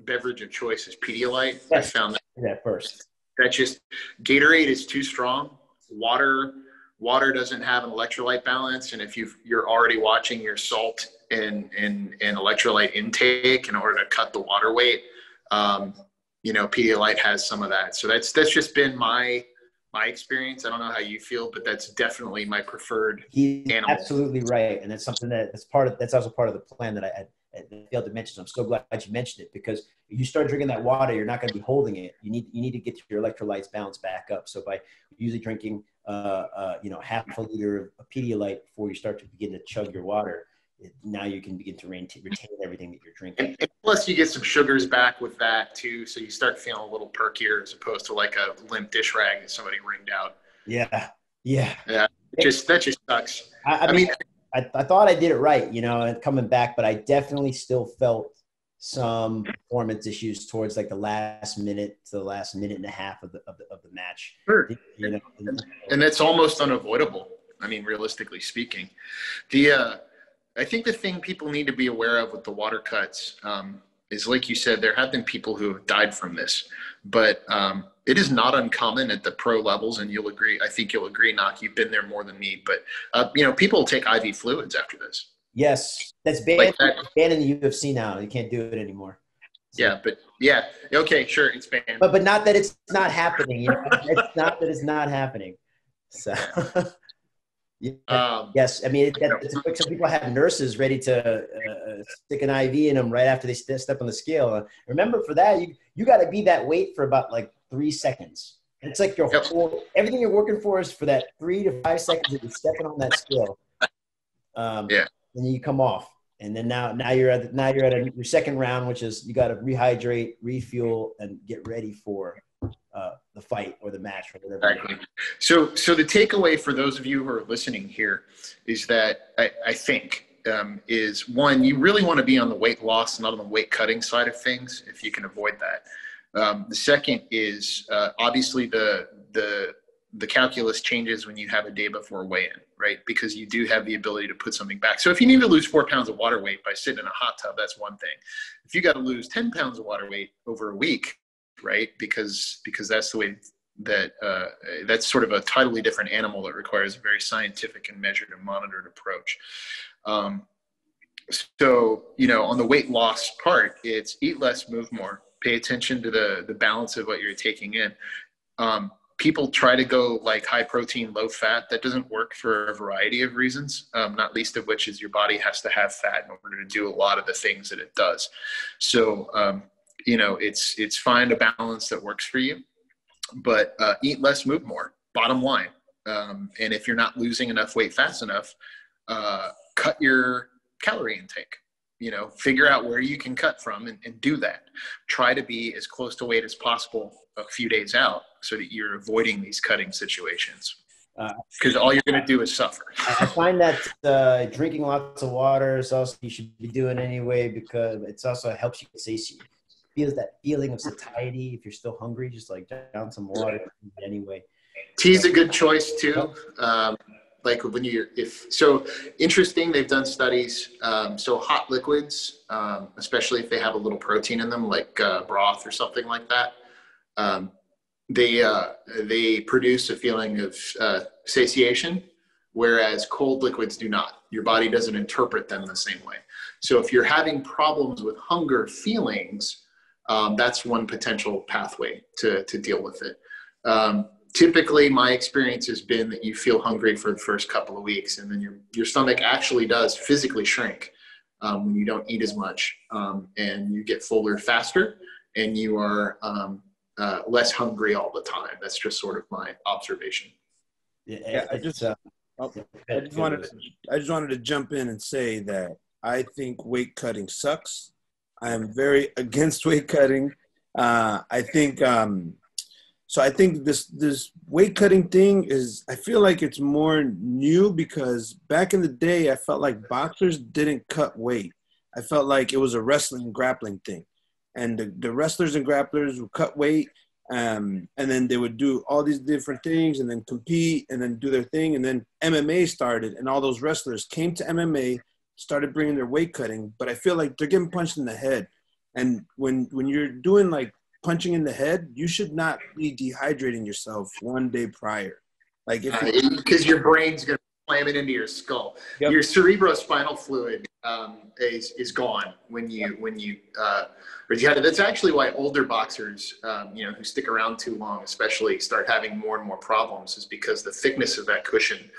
[SPEAKER 2] beverage of choice is Pedialyte. I found
[SPEAKER 1] that first.
[SPEAKER 2] That just, Gatorade is too strong. Water doesn't have an electrolyte balance, and if you're already watching your salt and electrolyte intake in order to cut the water weight, Pedialyte has some of that. So that's just been my experience. I don't know how you feel, but that's definitely my preferred animal.
[SPEAKER 1] Absolutely right, and that's something that's also part of the plan that I failed to mention. So I'm so glad you mentioned it, because you start drinking that water, you're not going to be holding it. You need to get your electrolytes balanced back up. So by usually drinking half a liter of Pedialyte before you start to begin to chug your water, now you can begin to retain everything that you're drinking.
[SPEAKER 2] And plus you get some sugars back with that too, so you start feeling a little perkier as opposed to like a limp dish rag that somebody wringed out.
[SPEAKER 1] Yeah.
[SPEAKER 2] That just sucks.
[SPEAKER 1] I mean, I thought I did it right, coming back, but I definitely still felt some performance issues towards like the last minute to the last minute and a half of the match.
[SPEAKER 2] Sure. And it's almost unavoidable. I mean, realistically speaking, I think the thing people need to be aware of with the water cuts is, like you said, there have been people who have died from this, but it is not uncommon at the pro levels, and you'll agree. I think you'll agree, Knock. You've been there more than me, but people take IV fluids after this.
[SPEAKER 1] Yes, that's banned. It's banned in the UFC now. You can't do it anymore.
[SPEAKER 2] So. Okay, sure, it's banned.
[SPEAKER 1] But not that it's not happening. It's not that it's not happening. So. Yes, I mean, it's like some people have nurses ready to stick an IV in them right after they step on the scale. Remember, for that, you got to be that weight for about like 3 seconds. And it's like everything you're working for is for that 3 to 5 seconds that you're stepping on that scale. And then you come off, and then now you're at your second round, which is you got to rehydrate, refuel, and get ready for the fight or the match or whatever.
[SPEAKER 2] Exactly. So the takeaway for those of you who are listening here is that I think is, one, you really want to be on the weight loss, not on the weight cutting side of things, if you can avoid that. The second is obviously the calculus changes when you have a day before weigh-in, right? Because you do have the ability to put something back. So if you need to lose 4 pounds of water weight by sitting in a hot tub, that's one thing. If you got to lose 10 pounds of water weight over a week, right? Because that's the way that that's sort of a totally different animal that requires a very scientific and measured and monitored approach. So, you know, on the weight loss part, it's eat less, move more, pay attention to the balance of what you're taking in. People try to go like high protein, low fat. That doesn't work for a variety of reasons, not least of which is your body has to have fat in order to do a lot of the things that it does. So, you know, it's find a balance that works for you, but eat less, move more, bottom line. And if you're not losing enough weight fast enough, cut your calorie intake. You know, figure out where you can cut from and do that. Try to be as close to weight as possible a few days out so that you're avoiding these cutting situations. Because all you're going to do is suffer.
[SPEAKER 1] I find that drinking lots of water is also you should be doing anyway, because it's also helps you satiate. Feels that feeling of satiety. If you're still hungry, just like down some water anyway.
[SPEAKER 2] Tea's a good choice too. Like when interesting, they've done studies. So hot liquids, especially if they have a little protein in them, like broth or something like that, they produce a feeling of satiation, whereas cold liquids do not. Your body doesn't interpret them the same way. So if you're having problems with hunger feelings, that's one potential pathway to deal with it. Typically, my experience has been that you feel hungry for the first couple of weeks, and then your stomach actually does physically shrink when you don't eat as much, and you get fuller faster, and you are less hungry all the time. That's just sort of my observation.
[SPEAKER 3] Yeah, I just wanted to jump in and say that I think weight cutting sucks. I am very against weight cutting. I think this weight cutting thing I feel like it's more new, because back in the day, I felt like boxers didn't cut weight. I felt like it was a wrestling grappling thing. And the wrestlers and grapplers would cut weight, and then they would do all these different things and then compete and then do their thing. And then MMA started, and all those wrestlers came to MMA, started bringing their weight cutting. But I feel like they're getting punched in the head. And when you're doing like punching in the head, you should not be dehydrating yourself one day prior. Like
[SPEAKER 2] because your brain's going to slam it into your skull. Yep. Your cerebrospinal fluid is gone when you that's actually why older boxers, who stick around too long, especially, start having more and more problems, is because the thickness of that cushion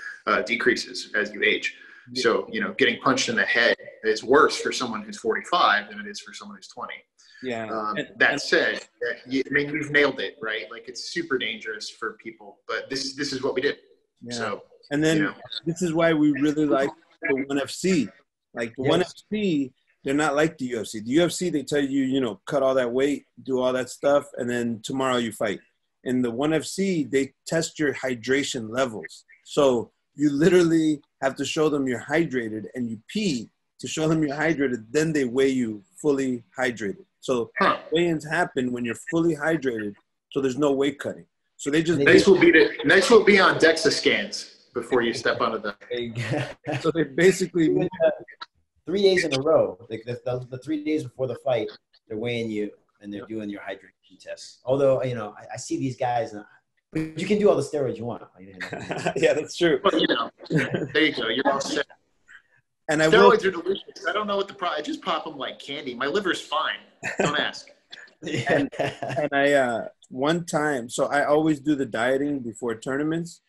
[SPEAKER 2] decreases as you age. Yeah. So, getting punched in the head is worse for someone who's 45 than it is for someone who's 20.
[SPEAKER 3] Yeah.
[SPEAKER 2] That said, you've nailed it, right? Like, it's super dangerous for people, but this is what we did. Yeah. So,
[SPEAKER 3] and then this is why we really like the 1FC. Like the 1FC, they're not like the UFC. The UFC, they tell you, cut all that weight, do all that stuff, and then tomorrow you fight. In the 1FC, they test your hydration levels. So you literally have to show them you're hydrated, and you pee to show them you're hydrated. Then they weigh you fully hydrated. So weigh-ins happen when you're fully hydrated, so there's no weight cutting. So they just
[SPEAKER 2] next will be on DEXA scans before you step onto the.
[SPEAKER 3] So they basically
[SPEAKER 1] 3 days in a row. Like the 3 days before the fight, they're weighing you and they're doing your hydration tests. Although I see these guys, but you can do all the steroids you want.
[SPEAKER 3] Yeah, that's true.
[SPEAKER 2] But there you go. You're all set.
[SPEAKER 3] And
[SPEAKER 2] steroids are delicious. I don't know what the problem. I just pop them like candy. My liver's fine. Don't ask.
[SPEAKER 3] and I one time, so I always do the dieting before tournaments,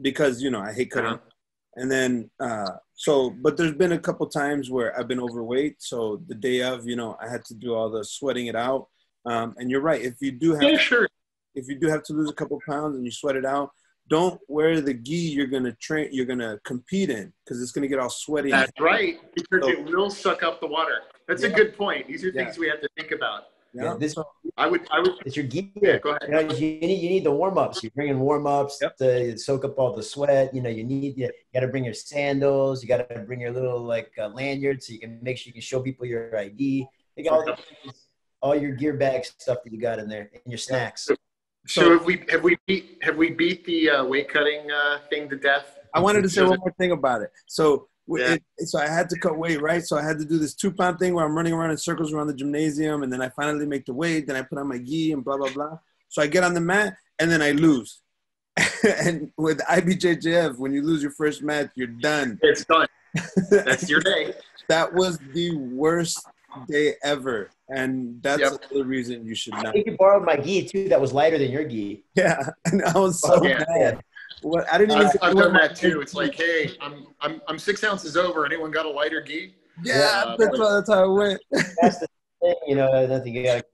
[SPEAKER 3] because I hate cutting. And then but there's been a couple times where I've been overweight. So the day of, I had to do all the sweating it out. And you're right. If you do have to lose a couple pounds and you sweat it out, don't wear the gi you're gonna compete in, because it's gonna get all sweaty.
[SPEAKER 2] That's right, because it will suck up the water. That's a good point. These are things we have to think about.
[SPEAKER 1] Yeah,
[SPEAKER 2] I would.
[SPEAKER 1] It's your gear.
[SPEAKER 2] Yeah, go ahead.
[SPEAKER 1] You need the warm ups. You bring in warm ups to soak up all the sweat. You got to bring your sandals. You got to bring your little lanyard so you can make sure you can show people your ID. You got all your gear bag stuff that you got in there, and your snacks.
[SPEAKER 2] So have we beat the weight cutting thing to death?
[SPEAKER 3] I wanted to say one more thing about it. So So I had to cut weight, right? So I had to do this 2-pound thing where I'm running around in circles around the gymnasium, and then I finally make the weight. Then I put on my gi and blah, blah, blah. So I get on the mat, and then I lose. And with IBJJF, when you lose your first match, you're done.
[SPEAKER 2] It's done. That's your day.
[SPEAKER 3] That was the worst day ever. And that's another reason you should not.
[SPEAKER 1] I think you borrowed my gi, too. That was lighter than your gi.
[SPEAKER 3] Yeah, and I was so mad. What, I didn't even.
[SPEAKER 2] I've done that too. It's like, hey, I'm 6 ounces over. Anyone got a lighter gi?
[SPEAKER 3] Yeah, that's how it went.
[SPEAKER 1] That's the thing, you know. Nothing. You got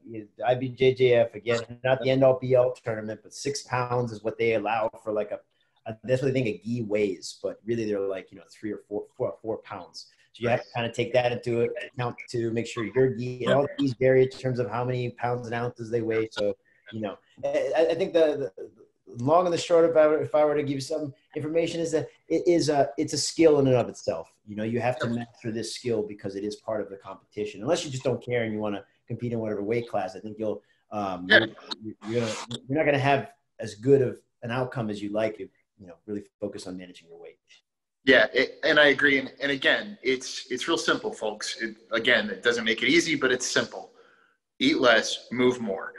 [SPEAKER 1] IBJJF again, not the end all be all tournament, but 6 pounds is what they allow for like that's what they think a gi weighs, but really they're like 3 or 4 pounds. So you have to kind of take that into account to make sure your gi and all these vary in terms of how many pounds and ounces they weigh. So I think the long and the short of it, if I were to give you some information, is that it's a skill in and of itself. You have to master this skill because it is part of the competition. Unless you just don't care and you want to compete in whatever weight class, I think you're not going to have as good of an outcome as you'd like if really focus on managing your weight.
[SPEAKER 2] Yeah, and I agree. And again, it's real simple, folks. It doesn't make it easy, but it's simple. Eat less, move more.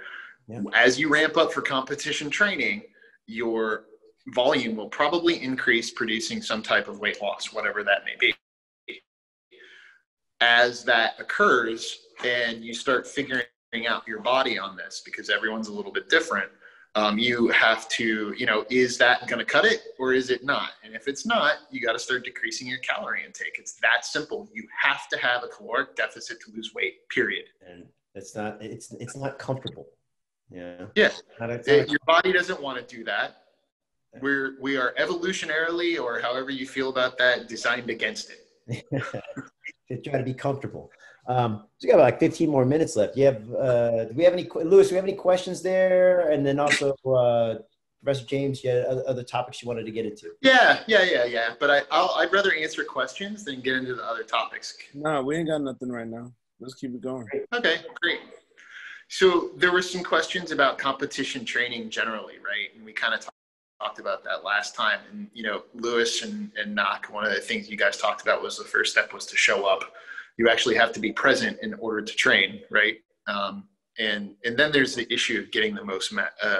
[SPEAKER 2] Yeah. As you ramp up for competition training, your volume will probably increase producing some type of weight loss, whatever that may be. As that occurs and you start figuring out your body on this, because everyone's a little bit different, you have to, is that going to cut it or is it not? And if it's not, you got to start decreasing your calorie intake. It's that simple. You have to have a caloric deficit to lose weight, period.
[SPEAKER 1] And it's not comfortable. Yeah.
[SPEAKER 2] Yeah. Your body doesn't want to do that. We are evolutionarily, or however you feel about that, designed against it.
[SPEAKER 1] To try to be comfortable. So we got like 15 more minutes left. Do we have any, Louis, do we have any questions there? And then also, Professor James, you had other topics you wanted to get into.
[SPEAKER 2] Yeah. But I'd rather answer questions than get into the other topics.
[SPEAKER 3] No, we ain't got nothing right now. Let's keep it going.
[SPEAKER 2] Okay, great. So there were some questions about competition training generally, right? And we kind of talked about that last time. And, Louis and Knock, one of the things you guys talked about was the first step was to show up. You actually have to be present in order to train, right? And then there's the issue of getting the most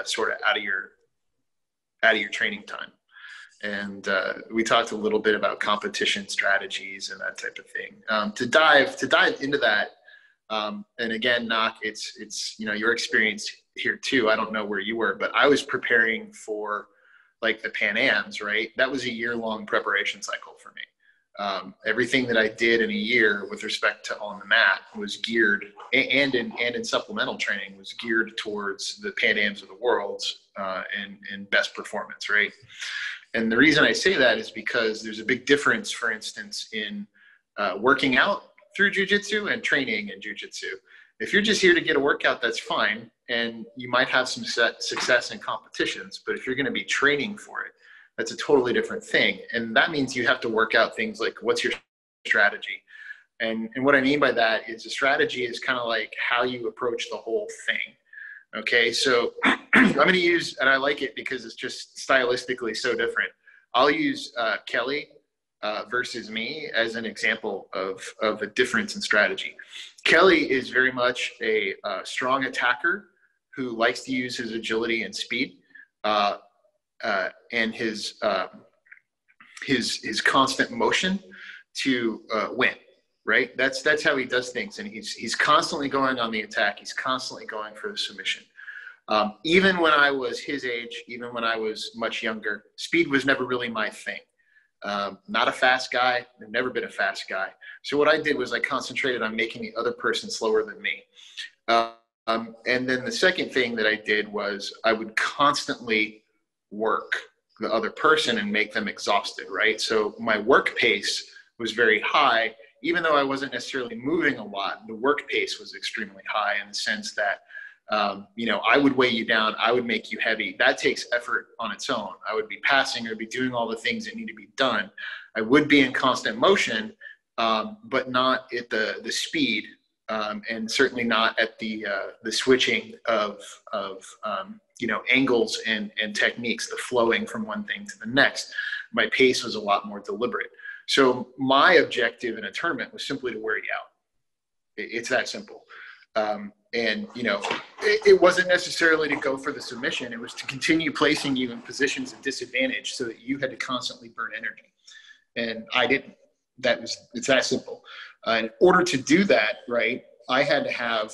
[SPEAKER 2] sort of out of your training time. And we talked a little bit about competition strategies and that type of thing. To dive into that, and again, Knock, it's your experience here too. I don't know where you were, but I was preparing for like the Pan Ams, right? That was a year-long preparation cycle for me. Everything that I did in a year with respect to on the mat was geared, and in supplemental training was geared towards the Pan Ams of the worlds and best performance, right? And the reason I say that is because there's a big difference, for instance, in working out through jiu-jitsu and training in jiu-jitsu. If you're just here to get a workout, that's fine. And you might have some success in competitions, but if you're going to be training for it, that's a totally different thing. And that means you have to work out things like, what's your strategy? And what I mean by that is a strategy is kind of like how you approach the whole thing. Okay. So I'm going to use, and I like it because it's just stylistically so different. I'll use Kelly versus me as an example of a difference in strategy. Kelly is very much a strong attacker who likes to use his agility and speed and his constant motion to win. Right? That's how he does things, and he's constantly going on the attack. He's constantly going for the submission. Even when I was his age, even when I was much younger, speed was never really my thing. Not a fast guy. I've never been a fast guy. So what I did was I concentrated on making the other person slower than me. And then the second thing that I did was I would constantly work the other person and make them exhausted, right? So my work pace was very high. Even though I wasn't necessarily moving a lot, the work pace was extremely high in the sense that, I would weigh you down. I would make you heavy. That takes effort on its own. I would be passing. I would be doing all the things that need to be done. I would be in constant motion, but not at the speed, and certainly not at the switching of angles and techniques, the flowing from one thing to the next. My pace was a lot more deliberate. So my objective in a tournament was simply to wear you out. It's that simple. And, you know, it wasn't necessarily to go for the submission. It was to continue placing you in positions of disadvantage so that you had to constantly burn energy. And I didn't. It's that simple. In order to do that, right, I had to have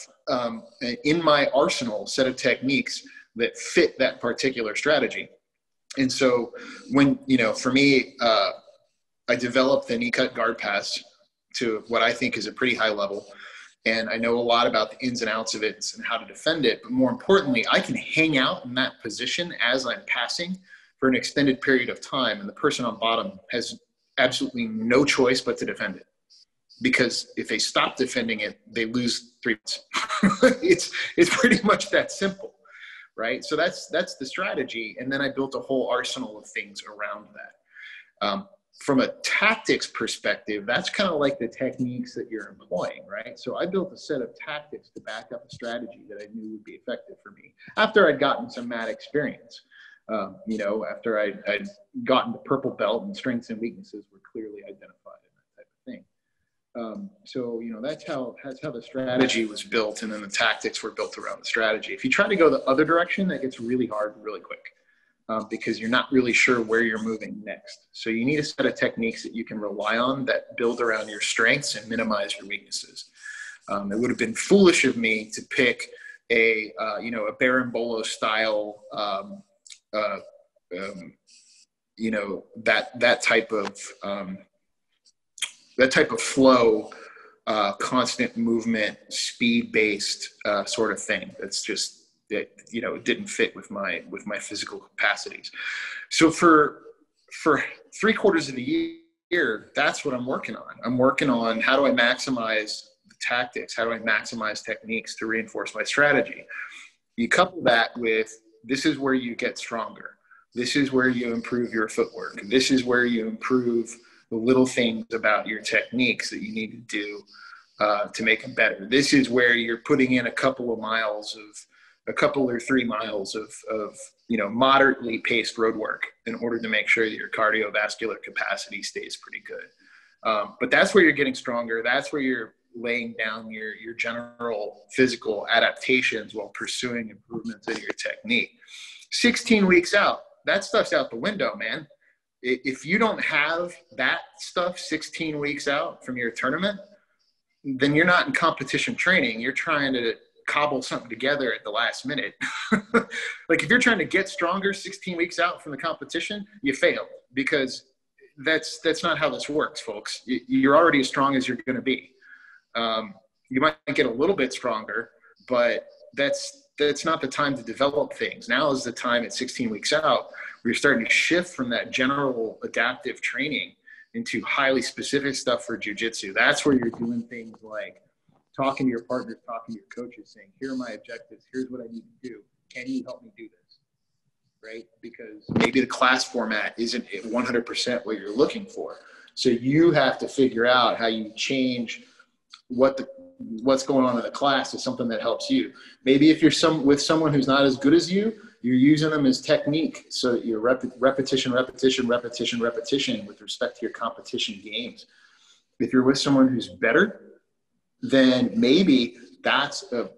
[SPEAKER 2] in my arsenal set of techniques that fit that particular strategy. And so when, you know, for me, I developed the knee cut guard pass to what I think is a pretty high level. And I know a lot about the ins and outs of it and how to defend it. But more importantly, I can hang out in that position as I'm passing for an extended period of time. And the person on bottom has absolutely no choice but to defend it. Because if they stop defending it, they lose 3 points. It's pretty much that simple, right? So that's the strategy. And then I built a whole arsenal of things around that. From a tactics perspective, that's kind of like the techniques that you're employing, right? So I built a set of tactics to back up a strategy that I knew would be effective for me after I'd gotten some mat experience. You know, after I'd gotten the purple belt and strengths and weaknesses were clearly identified and that type of thing. So, you know, that's how the strategy was built, and then the tactics were built around the strategy. If you try to go the other direction, that gets really hard really quick. Because you're not really sure where you're moving next. So you need a set of techniques that you can rely on that build around your strengths and minimize your weaknesses. It would have been foolish of me to pick a Berimbolo style, you know, that type of flow, constant movement, speed-based sort of thing. That's just, that, you know, it didn't fit with my physical capacities. So for 3/4 of the year, that's what I'm working on. I'm working on how do I maximize the tactics? How do I maximize techniques to reinforce my strategy? You couple that with, this is where you get stronger. This is where you improve your footwork. This is where you improve the little things about your techniques that you need to do to make them better. This is where you're putting in a couple or 3 miles of you know, moderately paced road work in order to make sure that your cardiovascular capacity stays pretty good. But that's where you're getting stronger. That's where you're laying down your general physical adaptations while pursuing improvements in your technique. 16 weeks out, that stuff's out the window, man. If you don't have that stuff 16 weeks out from your tournament, then you're not in competition training. You're trying to cobble something together at the last minute. Like if you're trying to get stronger 16 weeks out from the competition, you failed, because that's not how this works, folks. You're already as strong as you're going to be. You might get a little bit stronger, but that's not the time to develop things. Now is the time at 16 weeks out where you're starting to shift from that general adaptive training into highly specific stuff for jiu-jitsu. That's where you're doing things like talking to your partners, talking to your coaches, saying, here are my objectives. Here's what I need to do. Can you help me do this? Right? Because maybe the class format isn't 100% what you're looking for. So you have to figure out how you change what's going on in the class to something that helps you. Maybe if you're with someone who's not as good as you, you're using them as technique. So you're repetition with respect to your competition games. If you're with someone who's better, then maybe that's a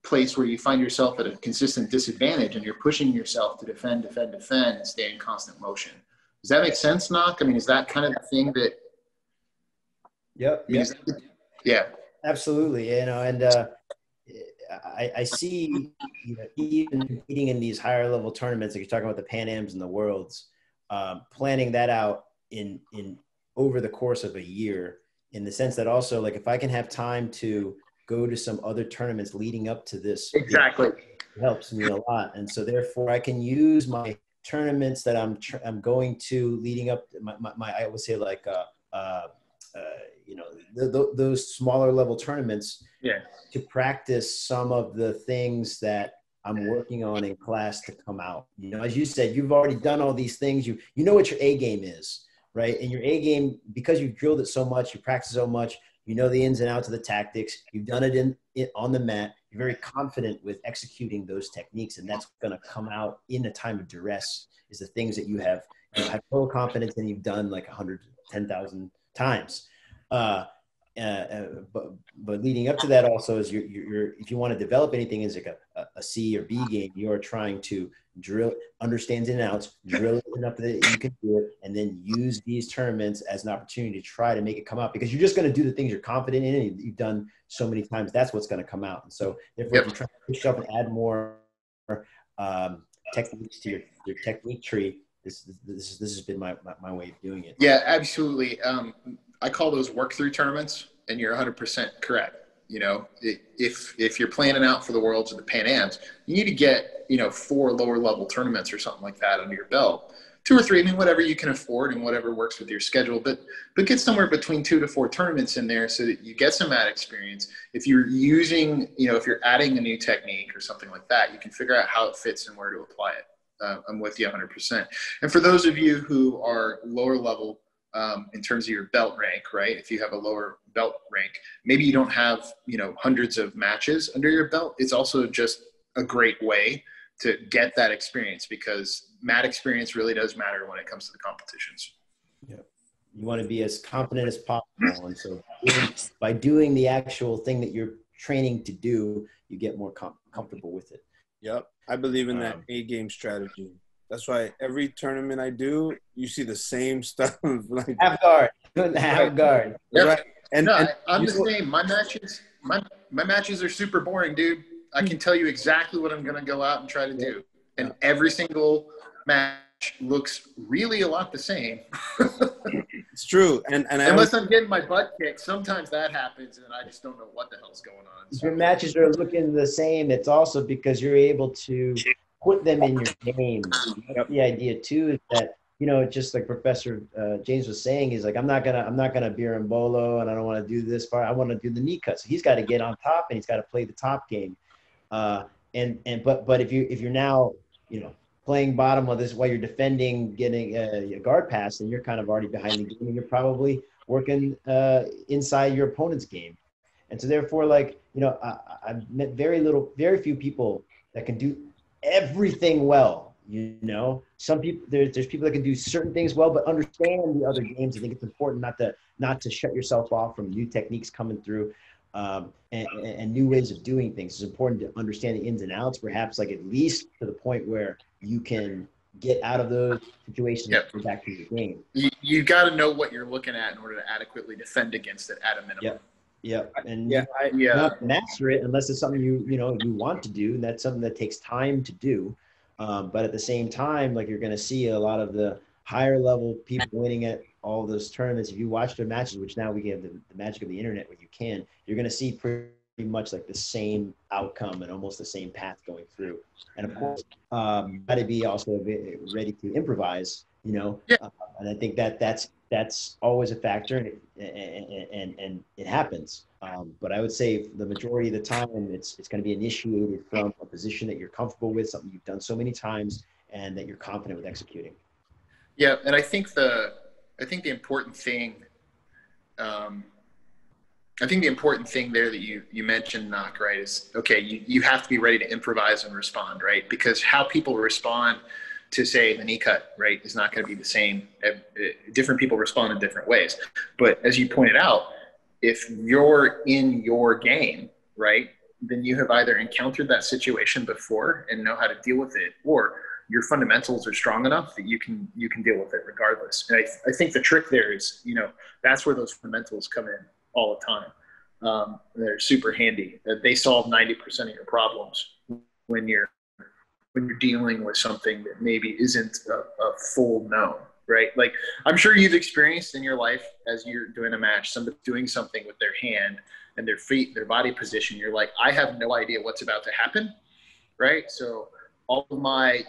[SPEAKER 2] place where you find yourself at a consistent disadvantage and you're pushing yourself to defend, and stay in constant motion. Does that make sense, Knock? I mean, is that kind of the thing that...
[SPEAKER 1] Yep.
[SPEAKER 2] Yeah.
[SPEAKER 1] Absolutely. You know, and I see, you know, even competing in these higher level tournaments, like you're talking about the Pan Ams and the Worlds, planning that out in over the course of a year, in the sense that also, like, if I can have time to go to some other tournaments leading up to this,
[SPEAKER 2] exactly,
[SPEAKER 1] it helps me a lot. And so therefore I can use my tournaments that I'm going to leading up to my I would say like, you know, those smaller level tournaments,
[SPEAKER 2] yeah,
[SPEAKER 1] to practice some of the things that I'm working on in class to come out. You know, as you said, you've already done all these things. You know what your A game is. Right? And your A game, because you've drilled it so much, you practice so much, you know the ins and outs of the tactics, you've done it on the mat, you're very confident with executing those techniques, and that's going to come out in a time of duress, is the things that you have total confidence in, you've done like 100 10,000 times. But leading up to that also is you're if you want to develop anything as like a C or B game, you're trying to understand in and outs, drill it enough that you can do it, and then use these tournaments as an opportunity to try to make it come out, because you're just going to do the things you're confident in and you've done so many times. That's what's going to come out. And so therefore, if you try to push yourself and add more techniques to your technique tree, this has been my way of doing it.
[SPEAKER 2] Yeah, absolutely. I call those work through tournaments, and you're 100% correct. You know, if you're planning out for the Worlds or the Pan Ams, you need to get, 4 lower level tournaments or something like that under your belt. 2 or 3, I mean, whatever you can afford and whatever works with your schedule, but get somewhere between 2 to 4 tournaments in there so that you get some mat experience. If you're using, if you're adding a new technique or something like that, you can figure out how it fits and where to apply it. I'm with you 100%. And for those of you who are lower level, in terms of your belt rank, right? If you have a lower belt rank, maybe you don't have, hundreds of matches under your belt. It's also just a great way to get that experience, because mat experience really does matter when it comes to the competitions.
[SPEAKER 1] Yeah. You want to be as confident as possible. And so by doing the actual thing that you're training to do, you get more comfortable with it.
[SPEAKER 3] Yep. I believe in that A-game strategy. That's why every tournament I do, you see the same stuff. Like
[SPEAKER 1] half guard.
[SPEAKER 2] Yep. Right. And I'm the same. My matches are super boring, dude. I can tell you exactly what I'm going to go out and try to do. And every single match looks really a lot the same.
[SPEAKER 3] It's true. And
[SPEAKER 1] unless
[SPEAKER 2] I'm getting my butt kicked, sometimes that happens and I just don't know what the hell's going on.
[SPEAKER 1] If your matches are looking the same, it's also because you're able to put them in your game. The idea too is that, just like Professor James was saying, is like, I'm not gonna berimbolo, and I don't want to do this part. I want to do the knee cut. So he's got to get on top, and he's got to play the top game. But if you're now, playing bottom of this while you're defending, getting a guard pass, then you're kind of already behind the game, and you're probably working inside your opponent's game. And so therefore, like, I've met very few people that can do everything well. Some people, there's people that can do certain things well, but understand the other games. I think it's important not to shut yourself off from new techniques coming through, and new ways of doing things. It's important to understand the ins and outs, perhaps like at least to the point where you can get out of those situations and go back to your game.
[SPEAKER 2] You got to know what you're looking at in order to adequately defend against it at a minimum.
[SPEAKER 1] Yeah, and not master it unless it's something you want to do. And that's something that takes time to do. But at the same time, like, you're going to see a lot of the higher level people winning at all those tournaments. If you watch their matches, which now we have the magic of the internet where you can, you're going to see pretty much like the same outcome and almost the same path going through. And of course, got to be also ready to improvise. And I think that's always a factor, and it happens. But I would say the majority of the time, it's going to be initiated from a position that you're comfortable with, something you've done so many times, and that you're confident with executing.
[SPEAKER 2] Yeah, and I think the important thing, there that you mentioned, Knock, right, is, okay, you have to be ready to improvise and respond, right? Because how people respond to, say, the knee cut, right, is not going to be the same. Different people respond in different ways. But as you pointed out, if you're in your game, right, then you have either encountered that situation before and know how to deal with it, or your fundamentals are strong enough that you can deal with it regardless. And I think the trick there is, that's where those fundamentals come in all the time. They're super handy. They solve 90% of your problems when you're dealing with something that maybe isn't a full known, right? Like, I'm sure you've experienced in your life as you're doing a match, somebody doing something with their hand and their feet, their body position. You're like, I have no idea what's about to happen, right? So all of my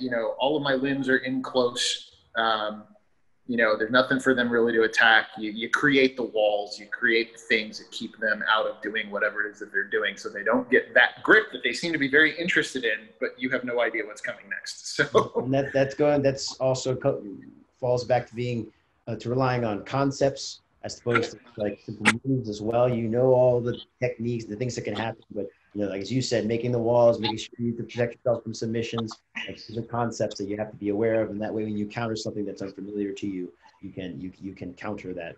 [SPEAKER 2] limbs are in close. There's nothing for them really to attack. You create the walls, you create the things that keep them out of doing whatever it is that they're doing, so they don't get that grip that they seem to be very interested in, but you have no idea what's coming next. So
[SPEAKER 1] and that's also falls back to being to relying on concepts as opposed to like simple moves as well. All the techniques, the things that can happen, but like as you said, making the walls, making sure you can protect yourself from submissions. Like, these are concepts that you have to be aware of, and that way when you counter something that's unfamiliar to you, you can counter that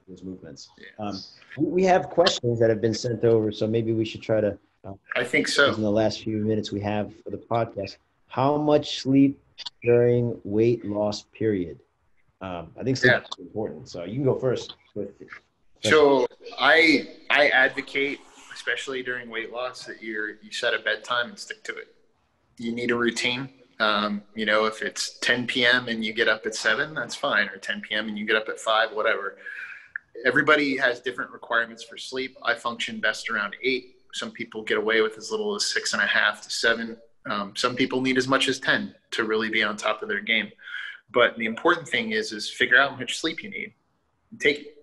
[SPEAKER 1] those movements.
[SPEAKER 2] Yes.
[SPEAKER 1] We have questions that have been sent over, so maybe we should try to.
[SPEAKER 2] I think so.
[SPEAKER 1] In the last few minutes we have for the podcast, how much sleep during weight loss period? I think sleep is important, so you can go first.
[SPEAKER 2] So I advocate, especially during weight loss, that you set a bedtime and stick to it. You need a routine. If it's 10 p.m. and you get up at 7, that's fine, or 10 p.m. and you get up at 5, whatever. Everybody has different requirements for sleep. I function best around 8. Some people get away with as little as 6.5 to 7. Some people need as much as 10 to really be on top of their game. But the important thing is figure out how much sleep you need. Take it.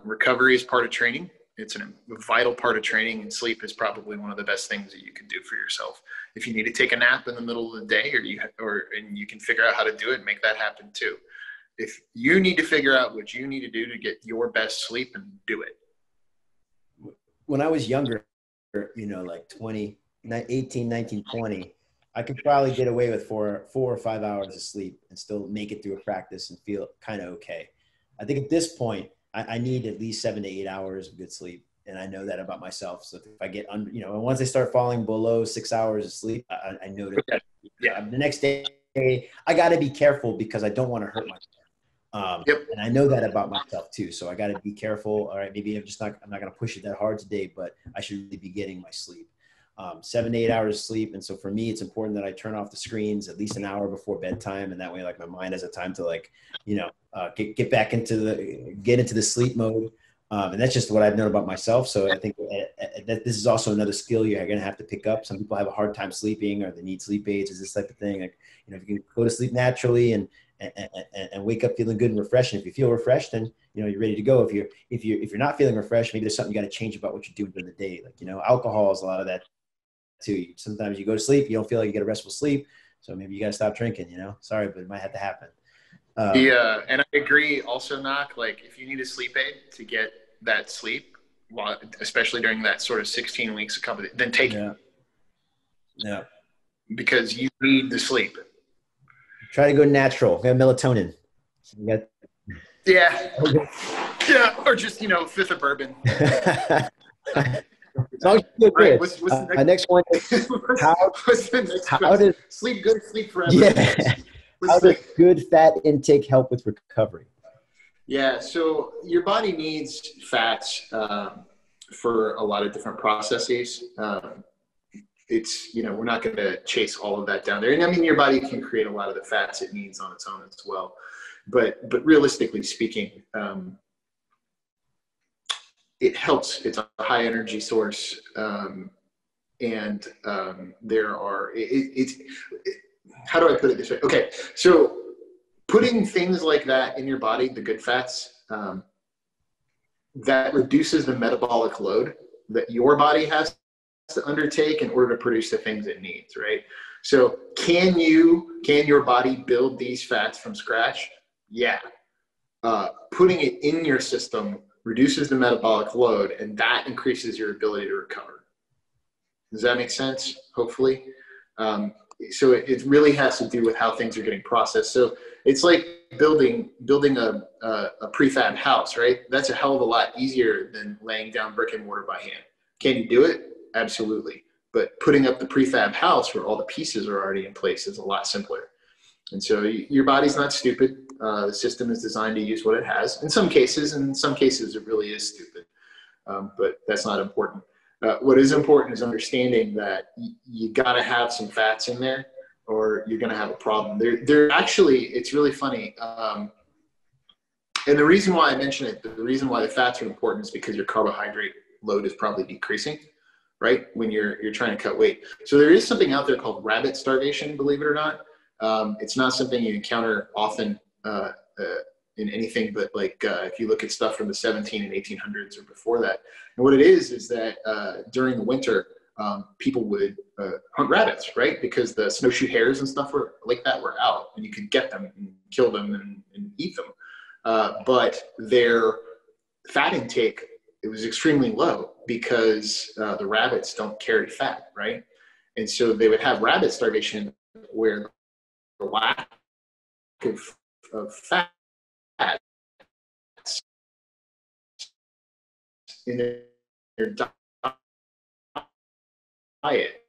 [SPEAKER 2] Recovery is part of training. It's a vital part of training, and sleep is probably one of the best things that you can do for yourself. If you need to take a nap in the middle of the day, and you can figure out how to do it, make that happen too. If you need to figure out what you need to do to get your best sleep, and do it.
[SPEAKER 1] When I was younger, like 18, 19, 20, I could probably get away with 4 or 5 hours of sleep and still make it through a practice and feel kind of okay. I think at this point, I need at least 7 to 8 hours of good sleep. And I know that about myself. So if I get under, once I start falling below 6 hours of sleep, I know that the next day I got to be careful because I don't want to hurt myself. And I know that about myself too. So I got to be careful. All right, maybe I'm not going to push it that hard today, but I should really be getting my sleep. 7 to 8 hours of sleep. And so for me, it's important that I turn off the screens at least an hour before bedtime. And that way, like, my mind has a time to get back into the sleep mode. And that's just what I've known about myself. So I think that this is also another skill you're going to have to pick up. Some people have a hard time sleeping, or they need sleep aids, is this type of thing. Like, if you can go to sleep naturally and wake up feeling good and refreshed. And if you feel refreshed, then you're ready to go. If you're not feeling refreshed, maybe there's something you got to change about what you do during the day. Like, alcohol is a lot of that too. Sometimes you go to sleep, you don't feel like you get a restful sleep, so maybe you got to stop drinking. Sorry, but it might have to happen.
[SPEAKER 2] And I agree. Also, like, if you need a sleep aid to get that sleep, especially during that sort of 16 weeks of company, then take it.
[SPEAKER 1] Yeah.
[SPEAKER 2] Because you need the sleep.
[SPEAKER 1] Try to go natural. Get melatonin.
[SPEAKER 2] Yeah, or just fifth of bourbon.
[SPEAKER 1] As long as you feel good. What's the next one is how does
[SPEAKER 2] sleep good, sleep forever?
[SPEAKER 1] Yeah. How does good fat intake help with recovery?
[SPEAKER 2] Yeah, so your body needs fats for a lot of different processes. It's, we're not going to chase all of that down there. And I mean, your body can create a lot of the fats it needs on its own as well. But realistically speaking, it helps. It's a high energy source. And there are, how do I put it this way? Okay. So putting things like that in your body, the good fats, that reduces the metabolic load that your body has to undertake in order to produce the things it needs, right? So can your body build these fats from scratch? Yeah. Putting it in your system reduces the metabolic load, and that increases your ability to recover. Does that make sense? Hopefully. So it really has to do with how things are getting processed. So it's like building a prefab house, right? That's a hell of a lot easier than laying down brick and mortar by hand. Can you do it? Absolutely. But putting up the prefab house where all the pieces are already in place is a lot simpler. And so your body's not stupid. The system is designed to use what it has. In some cases it really is stupid. But that's not important. What is important is understanding that you got to have some fats in there, or you're going to have a problem. They're actually, it's really funny. And the reason why I mention it, the reason why the fats are important is because your carbohydrate load is probably decreasing, right? When you're trying to cut weight. So there is something out there called rabbit starvation, believe it or not. It's not something you encounter often in anything, but like if you look at stuff from the 17 and 1800s or before that. And what it is that during the winter, people would hunt rabbits, right? Because the snowshoe hares and stuff were out, and you could get them and kill them and eat them. But their fat intake, it was extremely low because the rabbits don't carry fat, right? And so they would have rabbit starvation where the lack of fat in their diet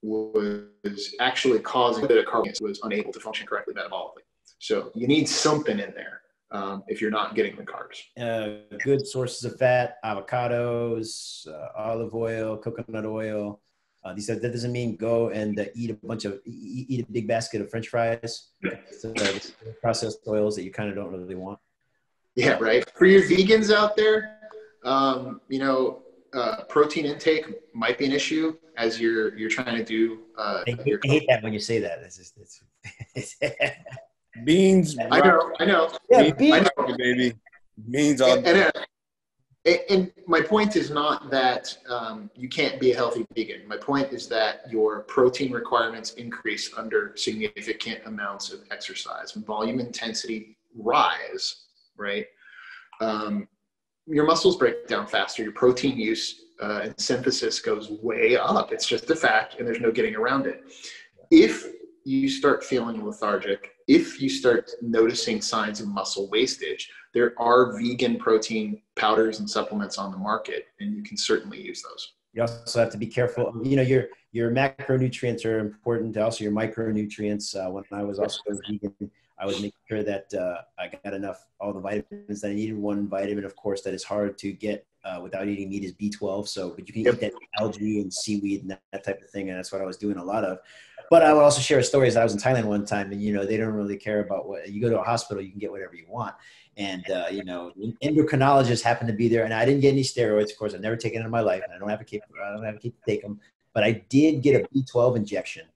[SPEAKER 2] was actually causing that carbon was unable to function correctly metabolically. So you need something in there if you're not getting the carbs.
[SPEAKER 1] Good sources of fat: avocados, olive oil, coconut oil. That doesn't mean go and eat a big basket of French fries. Processed oils that you kind of don't really want.
[SPEAKER 2] Yeah, right. For your vegans out there, protein intake might be an issue as you're trying to do.
[SPEAKER 1] I hate that when you say that. It's
[SPEAKER 3] beans.
[SPEAKER 2] I know.
[SPEAKER 1] Yeah, beans,
[SPEAKER 2] I know.
[SPEAKER 3] Baby. Beans all
[SPEAKER 2] day. And my point is not that you can't be a healthy vegan. My point is that your protein requirements increase under significant amounts of exercise. Volume intensity rise, right? Your muscles break down faster. Your protein use and synthesis goes way up. It's just a fact, and there's no getting around it. If you start feeling lethargic, if you start noticing signs of muscle wastage, there are vegan protein powders and supplements on the market, and you can certainly use those.
[SPEAKER 1] You also have to be careful. Your macronutrients are important. Also, your micronutrients. When I was also vegan, I was making sure that I got all the vitamins that I needed. One vitamin, of course, that is hard to get without eating meat is B12. But you can eat that algae and seaweed and that type of thing, and that's what I was doing a lot of. But I would also share stories. I was in Thailand one time, and they don't really care about what you go to a hospital. You can get whatever you want, and endocrinologists happened to be there, and I didn't get any steroids. Of course, I've never taken it in my life, and I don't have a kid to take them. But I did get a B12 injection.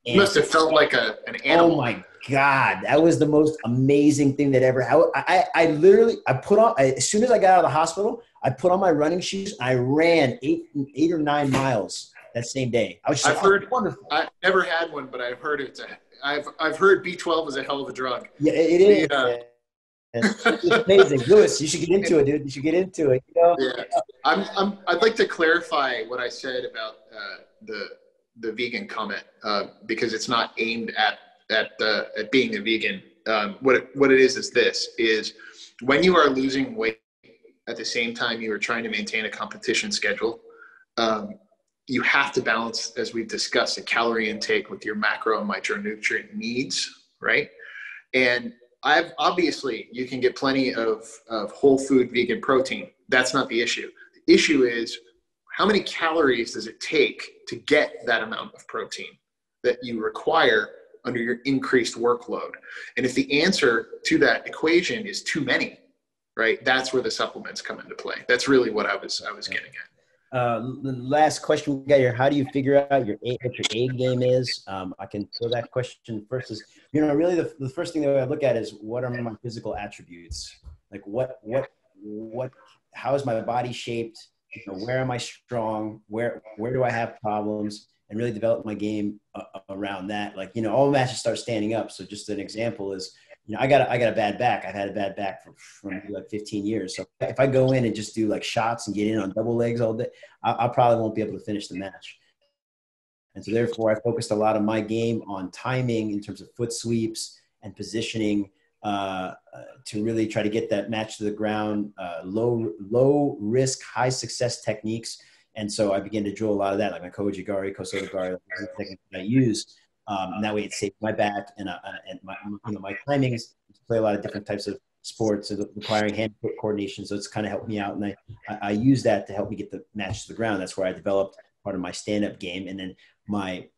[SPEAKER 2] You must have felt like an animal.
[SPEAKER 1] Oh my God, that was the most amazing thing that ever happened. I literally put on as soon as I got out of the hospital, I put on my running shoes. And I ran 8 or 9 miles that same day. I was just wonderful.
[SPEAKER 2] I've never had one, but I've heard I've heard B12 is a hell of a drug.
[SPEAKER 1] Yeah, it is. It's amazing, Lewis. You should get into it, dude. You should get into it.
[SPEAKER 2] Yeah, I'd like to clarify what I said about the vegan comment because it's not aimed at being a vegan. What it is this is when you are losing weight at the same time you are trying to maintain a competition schedule. You have to balance, as we've discussed, a calorie intake with your macro and micronutrient needs, right? And obviously you can get plenty of whole food vegan protein. That's not the issue. The issue is how many calories does it take to get that amount of protein that you require under your increased workload? And if the answer to that equation is too many, right, that's where the supplements come into play. That's really what I was getting at.
[SPEAKER 1] The last question we got here: how do you figure out what your A game is? I can throw that question first. Is really the first thing that I look at is what are my physical attributes? Like what how is my body shaped? Where am I strong? Where do I have problems? And really develop my game around that. Like all matches start standing up. So just an example is I got a bad back. I've had a bad back for like 15 years. So if I go in and just do like shots and get in on double legs all day, I probably won't be able to finish the match. And so therefore I focused a lot of my game on timing in terms of foot sweeps and positioning to really try to get that match to the ground, low risk, high success techniques. And so I began to drill a lot of that, like my Kojigari, Kosotogari, the techniques that I use. And that way it saved my back and my timings to play a lot of different types of sports requiring hand-foot coordination. So it's kind of helped me out. And I use that to help me get the match to the ground. That's where I developed part of my stand-up game. And then my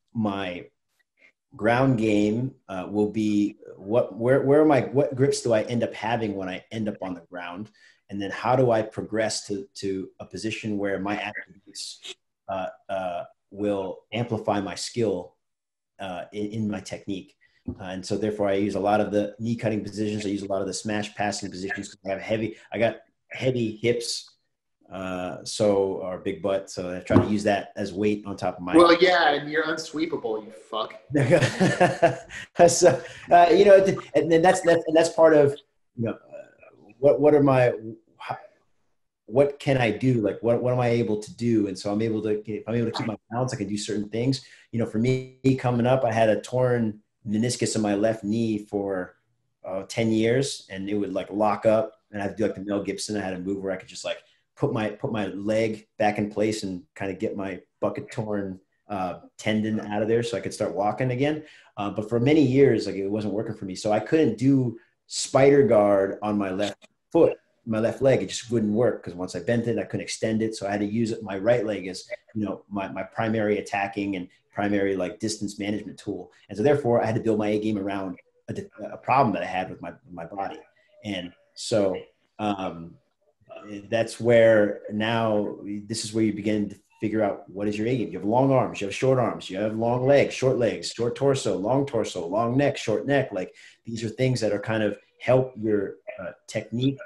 [SPEAKER 1] ground game will be what grips do I end up having when I end up on the ground? And then how do I progress to a position where my attributes will amplify my skill in my technique. And so therefore I use a lot of the knee cutting positions. I use a lot of the smash passing positions. I got heavy hips, or big butt. So I try to use that as weight on top of my.
[SPEAKER 2] Well, yeah, and you're unsweepable, you fuck.
[SPEAKER 1] So, and then that's part of, what can I do? Like, what am I able to do? And so if I'm able to keep my balance, I can do certain things. For me coming up, I had a torn meniscus in my left knee for 10 years, and it would like lock up, and I had to do like the Mel Gibson. I had to move where I could just like put my leg back in place and kind of get my bucket torn tendon out of there so I could start walking again. But for many years, like it wasn't working for me. So I couldn't do spider guard on my left foot, my left leg. It just wouldn't work because once I bent it, I couldn't extend it. So I had to use my right leg as, my primary attacking and primary like distance management tool. And so therefore I had to build my A game around a problem that I had with my body. And so that's where now this is where you begin to figure out what is your A game. You have long arms, you have short arms, you have long legs, short torso, long neck, short neck. Like these are things that are kind of help your technique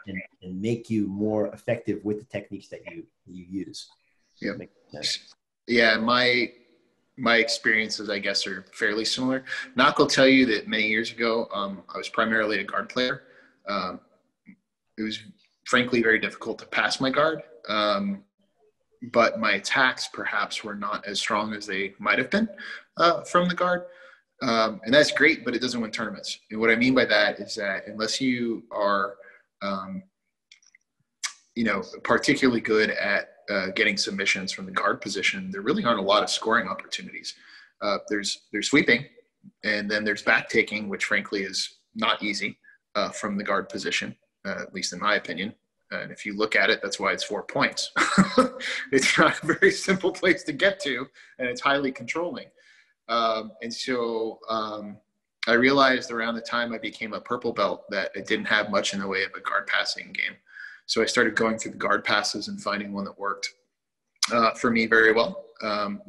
[SPEAKER 1] and make you more effective with the techniques that you use.
[SPEAKER 2] Yeah. Yeah. My experiences, I guess, are fairly similar. Knock will tell you that many years ago, I was primarily a guard player. It was frankly very difficult to pass my guard. But my attacks perhaps were not as strong as they might have been from the guard. And that's great, but it doesn't win tournaments. And what I mean by that is that unless you are, particularly good at getting submissions from the guard position, there really aren't a lot of scoring opportunities. There's sweeping, and then there's back taking, which frankly is not easy from the guard position, at least in my opinion. And if you look at it, that's why it's 4 points. It's not a very simple place to get to, and it's highly controlling. And so I realized around the time I became a purple belt that it didn't have much in the way of a guard passing game. So I started going through the guard passes and finding one that worked for me very well.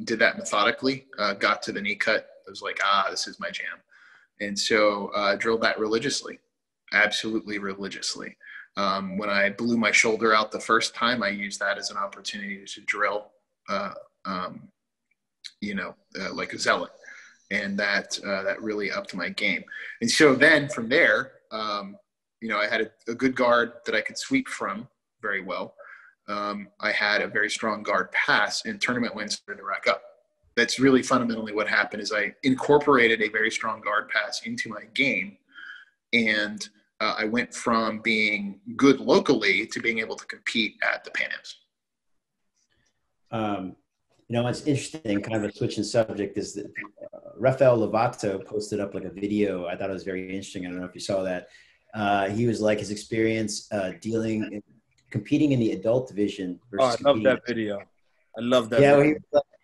[SPEAKER 2] Did that methodically, got to the knee cut. I was like, this is my jam. And so I drilled that religiously, absolutely religiously. When I blew my shoulder out the first time, I used that as an opportunity to drill, like a zealot. And that really upped my game. And so then from there, I had a good guard that I could sweep from very well. I had a very strong guard pass, and tournament wins started to rack up. That's really fundamentally what happened is I incorporated a very strong guard pass into my game. And I went from being good locally to being able to compete at the Pan Ams.
[SPEAKER 1] What's interesting, kind of a switching subject, is that Rafael Lovato posted up like a video. I thought it was very interesting. I don't know if you saw that. He was like his experience competing in the adult division.
[SPEAKER 3] I love that video. I love that.
[SPEAKER 1] Yeah,
[SPEAKER 3] video.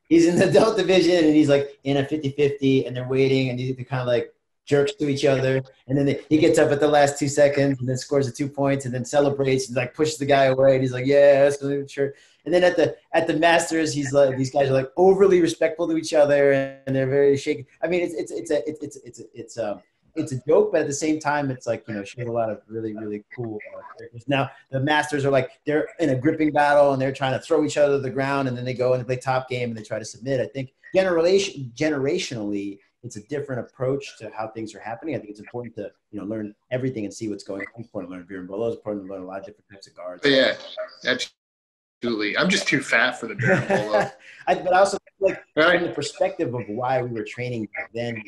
[SPEAKER 1] He's in the adult division and he's like in a 50-50 and they're waiting and they kind of like jerks to each other, and then he gets up at the last 2 seconds and then scores the 2 points and then celebrates and like pushes the guy away and he's like, yeah, that's sure. And then at the Masters, he's like, these guys are like overly respectful to each other and they're very shaky. I mean, it's a joke, but at the same time, it's like, shows a lot of really, really cool characters. Now the Masters are like, they're in a gripping battle and they're trying to throw each other to the ground, and then they go and they play top game and they try to submit. I think generationally, it's a different approach to how things are happening. I think it's important to, learn everything and see what's going on. It's important to learn berimbolo. It's important to learn a lot of different types of guards.
[SPEAKER 2] Yeah, absolutely. I'm just too fat for the berimbolo.
[SPEAKER 1] But I also like from the perspective of why we were training back then,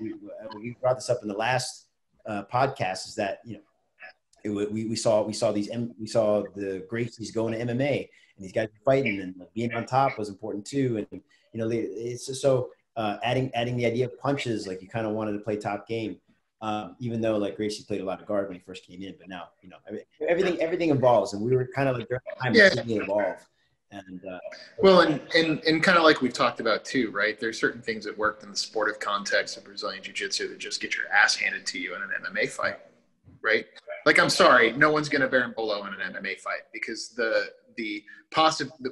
[SPEAKER 1] we brought this up in the last podcast, is that, we saw the Gracies going to MMA and these guys were fighting, and being on top was important too. And, it's so, adding the idea of punches, like you kind of wanted to play top game, even though like Gracie played a lot of guard when he first came in, but now everything evolves, and we were kind of like during the time seeing it evolve. And
[SPEAKER 2] and kind of like we've talked about too, right? There's certain things that worked in the sportive context of Brazilian Jiu-Jitsu that just get your ass handed to you in an MMA fight, right? Like, I'm sorry, no one's going to berimbolo in an MMA fight because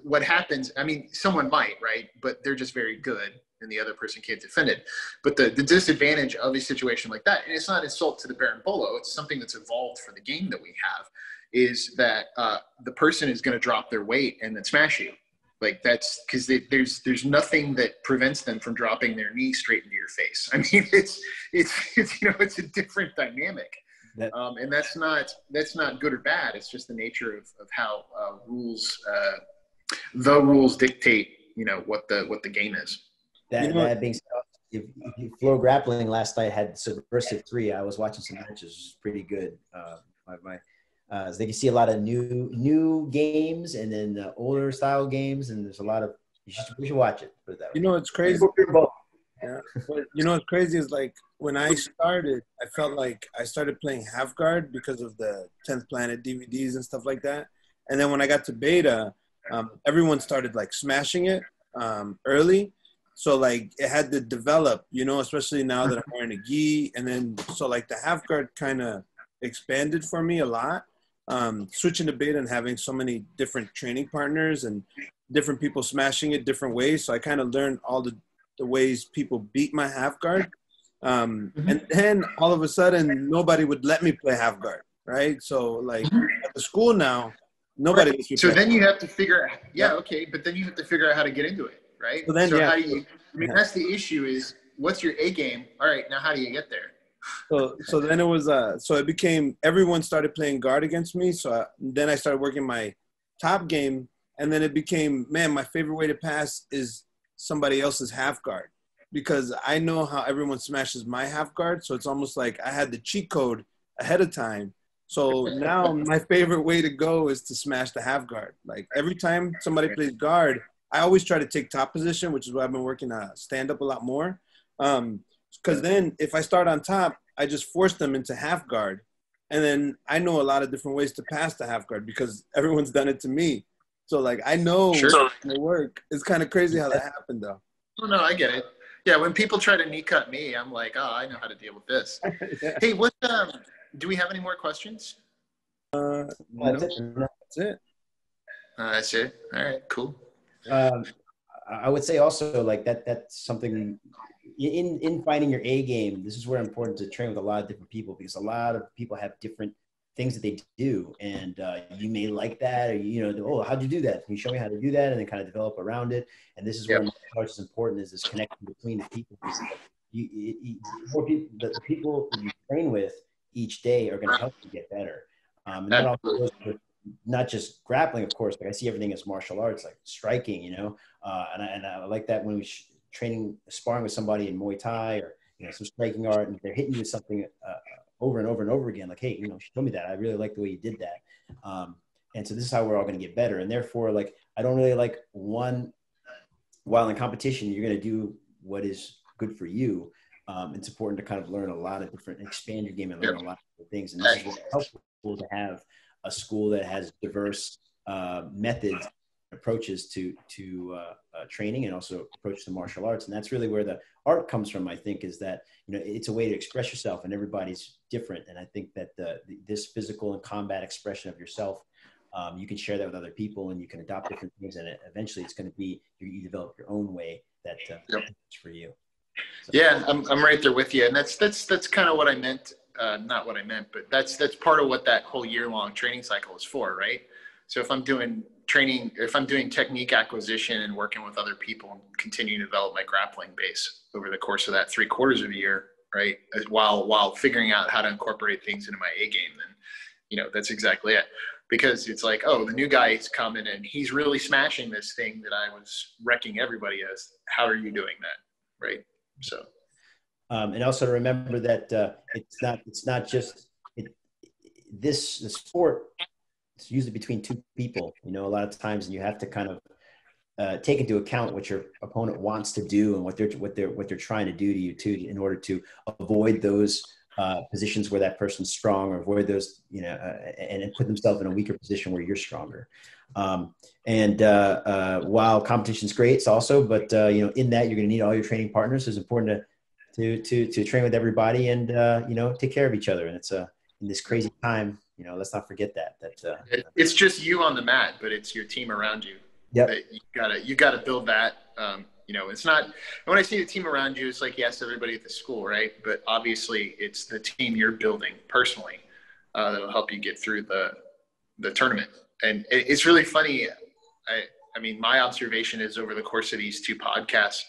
[SPEAKER 2] what happens, I mean, someone might, right? But they're just very good and the other person can't defend it. But the disadvantage of a situation like that, and it's not an insult to the berimbolo, it's something that's evolved for the game that we have, is that the person is going to drop their weight and then smash you. Like, that's because there's nothing that prevents them from dropping their knee straight into your face. I mean, it's a different dynamic. And that's not good or bad. It's just the nature of how the rules dictate, what the game is.
[SPEAKER 1] That being said, if Flow Grappling last night had Subversive 3. I was watching some matches, which is pretty good. So they can see a lot of new games and then older style games, and there's a lot of you should watch it. Put it that way.
[SPEAKER 3] You know, it's crazy. Yeah. But you know what's crazy is like when I started, I felt like I started playing half guard because of the 10th Planet DVDs and stuff like that. And then when I got to beta, everyone started like smashing it early. So like it had to develop, you know, especially now that I'm wearing a gi. And then so like the half guard kind of expanded for me a lot. Switching to beta and having so many different training partners and different people smashing it different ways. So I kind of learned all the ways people beat my half guard. And then all of a sudden, nobody would let me play half guard, right? So like at the school now, nobody lets me
[SPEAKER 2] So
[SPEAKER 3] play
[SPEAKER 2] then you have to figure out, okay, but then you have to figure out how to get into it, right?
[SPEAKER 3] So then,
[SPEAKER 2] how do you, I mean, that's the issue is what's your A game? All right, now how do you get there?
[SPEAKER 3] So then it was, so it became, everyone started playing guard against me. So then I started working my top game, and then it became, man, my favorite way to pass is somebody else's half guard, because I know how everyone smashes my half guard. So it's almost like I had the cheat code ahead of time. So now my favorite way to go is to smash the half guard. Like every time somebody plays guard, I always try to take top position, which is why I've been working stand up a lot more. Because then if I start on top, I just force them into half guard. And then I know a lot of different ways to pass the half guard because everyone's done it to me. So like I know it work. It's kind of crazy how that happened though.
[SPEAKER 2] Oh, no, I get it. Yeah, when people try to knee cut me, I'm like, oh, I know how to deal with this. Yeah. Hey, what? Do we have any more questions?
[SPEAKER 3] No, that's it.
[SPEAKER 2] That's it. All right, cool.
[SPEAKER 1] I would say also like that's something in finding your A game. This is where it's important to train with a lot of different people, because a lot of people have different things that they do, and you may like that, or you know, oh, how'd you do that? Can you show me how to do that? And then kind of develop around it. And this is where it's important, is this connection between the people. The people that you train with each day are going to help you get better. And that also goes with not just grappling, of course, but I see everything as martial arts, like striking, you know, and I like that when we sparring with somebody in Muay Thai or, you know, some striking art, and they're hitting you with something over and over and over again, like, hey, you know, she told me that. I really like the way you did that. And so this is how we're all going to get better. And therefore, like, I don't really like one, while in competition, you're going to do what is good for you. It's important to kind of learn a lot of different, expand your game and learn a lot of different things. And this is what's helpful to have a school that has diverse methods, approaches to training, and also approach to martial arts. And that's really where the art comes from, I think, is that, you know, it's a way to express yourself, and everybody's different. And I think that this physical and combat expression of yourself, you can share that with other people, and you can adopt different things, and eventually it's going to be, you develop your own way that is for you. So.
[SPEAKER 2] Yeah, I'm right there with you. And that's kind of what I meant. Not what I meant, but that's part of what that whole year-long training cycle is for, right? So if I'm doing training, if I'm doing technique acquisition and working with other people and continuing to develop my grappling base over the course of that 3/4 of a year, right, while figuring out how to incorporate things into my A game, then, you know, that's exactly it. Because it's like, oh, the new guy is coming and he's really smashing this thing that I was wrecking everybody as. How are you doing that, right? So.
[SPEAKER 1] And also to remember that it's not just the sport. It's usually between two people, you know, a lot of times, and you have to kind of take into account what your opponent wants to do and what they're trying to do to you too, in order to avoid those positions where that person's strong, or avoid those, you know, and put themselves in a weaker position where you're stronger. And while competition's great, it's also, but you know, in that you're going to need all your training partners. It's important to train with everybody, and you know, take care of each other. And it's in this crazy time, you know, let's not forget that
[SPEAKER 2] it's just you on the mat, but it's your team around you.
[SPEAKER 1] Yeah,
[SPEAKER 2] you gotta build that. You know, it's not, when I say the team around you, it's like, yes, everybody at the school, right? But obviously it's the team you're building personally that'll help you get through the tournament. And it's really funny. I mean, my observation is over the course of these 2 podcasts,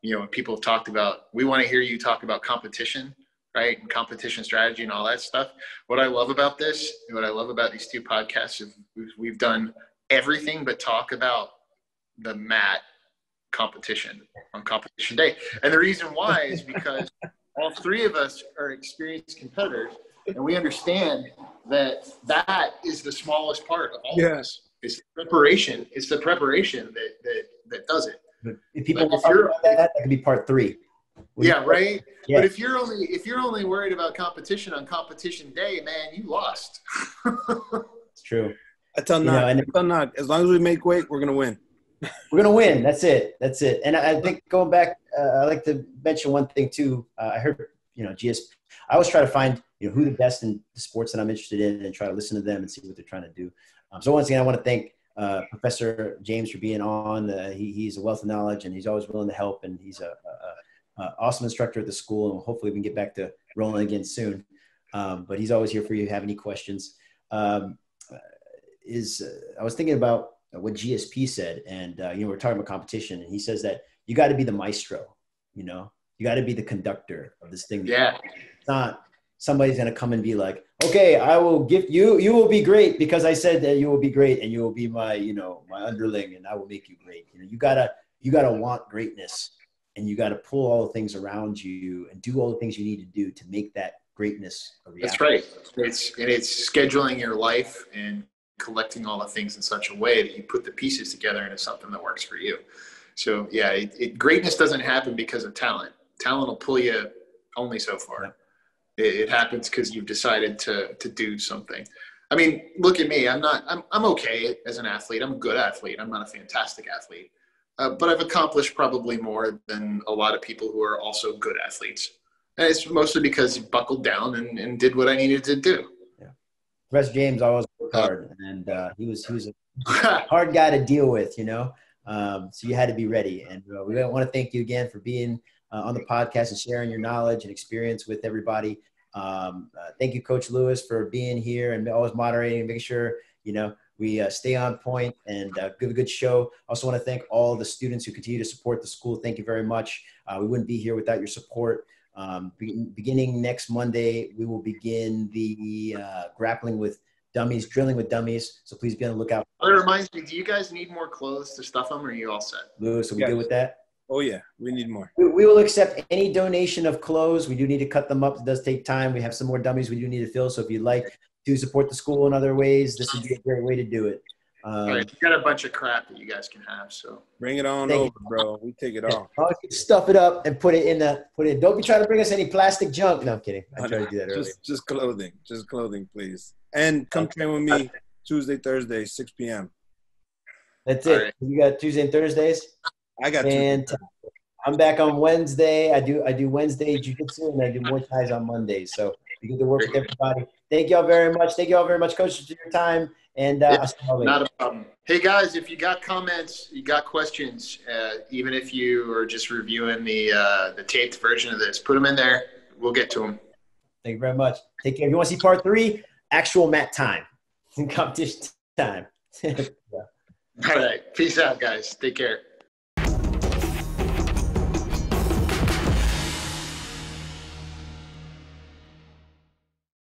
[SPEAKER 2] you know, when people have talked about, we want to hear you talk about competition, right? And competition strategy and all that stuff. What I love about this, and what I love about these 2 podcasts is we've done everything but talk about the mat competition on competition day. And the reason why is because all three of us are experienced competitors, and we understand that that is the smallest part of all of us. It's preparation. It's the preparation that does it.
[SPEAKER 1] If people want to talk about that could be part 3.
[SPEAKER 2] Right.
[SPEAKER 1] Yeah.
[SPEAKER 2] But if you're only worried about competition on competition day, man, you lost.
[SPEAKER 1] It's true.
[SPEAKER 3] I tell Knock, as long as we make weight, we're gonna win.
[SPEAKER 1] We're gonna win. That's it. And I think going back, I like to mention one thing too. I heard, GSP. I always try to find who the best in the sports that I'm interested in, and try to listen to them and see what they're trying to do. So once again, I want to thank Professor James for being on. He's a wealth of knowledge, and he's always willing to help, and he's a awesome instructor at the school, and hopefully we can get back to rolling again soon. But he's always here for you if you have any questions. I was thinking about what GSP said, and we're talking about competition, and he says that you got to be the maestro, you got to be the conductor of this thing.
[SPEAKER 2] Yeah.
[SPEAKER 1] It's not somebody's going to come and be like, okay, I will give you will be great because I said that you will be great, and you will be my, my underling, and I will make you great. You gotta want greatness, and you got to pull all the things around you and do all the things you need to do to make that greatness a reality.
[SPEAKER 2] That's right. It's scheduling your life and collecting all the things in such a way that you put the pieces together into something that works for you. So yeah, greatness doesn't happen because of talent. Talent will pull you only so far. Yeah. It happens because you've decided to do something. I mean, look at me. I'm okay as an athlete. I'm a good athlete. I'm not a fantastic athlete. But I've accomplished probably more than a lot of people who are also good athletes. And it's mostly because you buckled down and did what I needed to do.
[SPEAKER 1] Yeah. Professor James always worked hard, and he was a hard guy to deal with, so you had to be ready. And we want to thank you again for being on the podcast and sharing your knowledge and experience with everybody. Thank you, Coach Lewis, for being here and always moderating and making sure, we stay on point and give a good show. Also want to thank all the students who continue to support the school. Thank you very much. We wouldn't be here without your support. Beginning next Monday, we will begin the drilling with dummies. So please be on the lookout.
[SPEAKER 2] It reminds me, do you guys need more clothes to stuff them, or are you all set?
[SPEAKER 1] Lewis, are we good with that?
[SPEAKER 3] Oh yeah, we need more.
[SPEAKER 1] We will accept any donation of clothes. We do need to cut them up. It does take time. We have some more dummies we do need to fill. So if you'd like to support the school in other ways, this would be a great way to do it.
[SPEAKER 2] All right, you got a bunch of crap that you guys can have, so
[SPEAKER 3] bring it on over, bro. We take it all.
[SPEAKER 1] Stuff it up and put it. Don't be trying to bring us any plastic junk. No, I'm kidding. I tried to do that earlier.
[SPEAKER 3] Just clothing, please. And come train with me Tuesday, Thursday, 6 p.m.
[SPEAKER 1] That's it. Right. You got Tuesday and Thursdays.
[SPEAKER 3] I got
[SPEAKER 1] and I'm back on Wednesday. I do Wednesday jiu-jitsu, and I do Muay Thai on Mondays. So we get to work with everybody. Thank y'all very much. Thank y'all very much, Coach, for your time. And
[SPEAKER 2] not a problem. Hey guys, if you got comments, you got questions, even if you are just reviewing the taped version of this, put them in there. We'll get to them.
[SPEAKER 1] Thank you very much. Take care. If you want to see part 3, actual mat time, competition time.
[SPEAKER 2] Yeah. All right. Peace out, guys. Take care.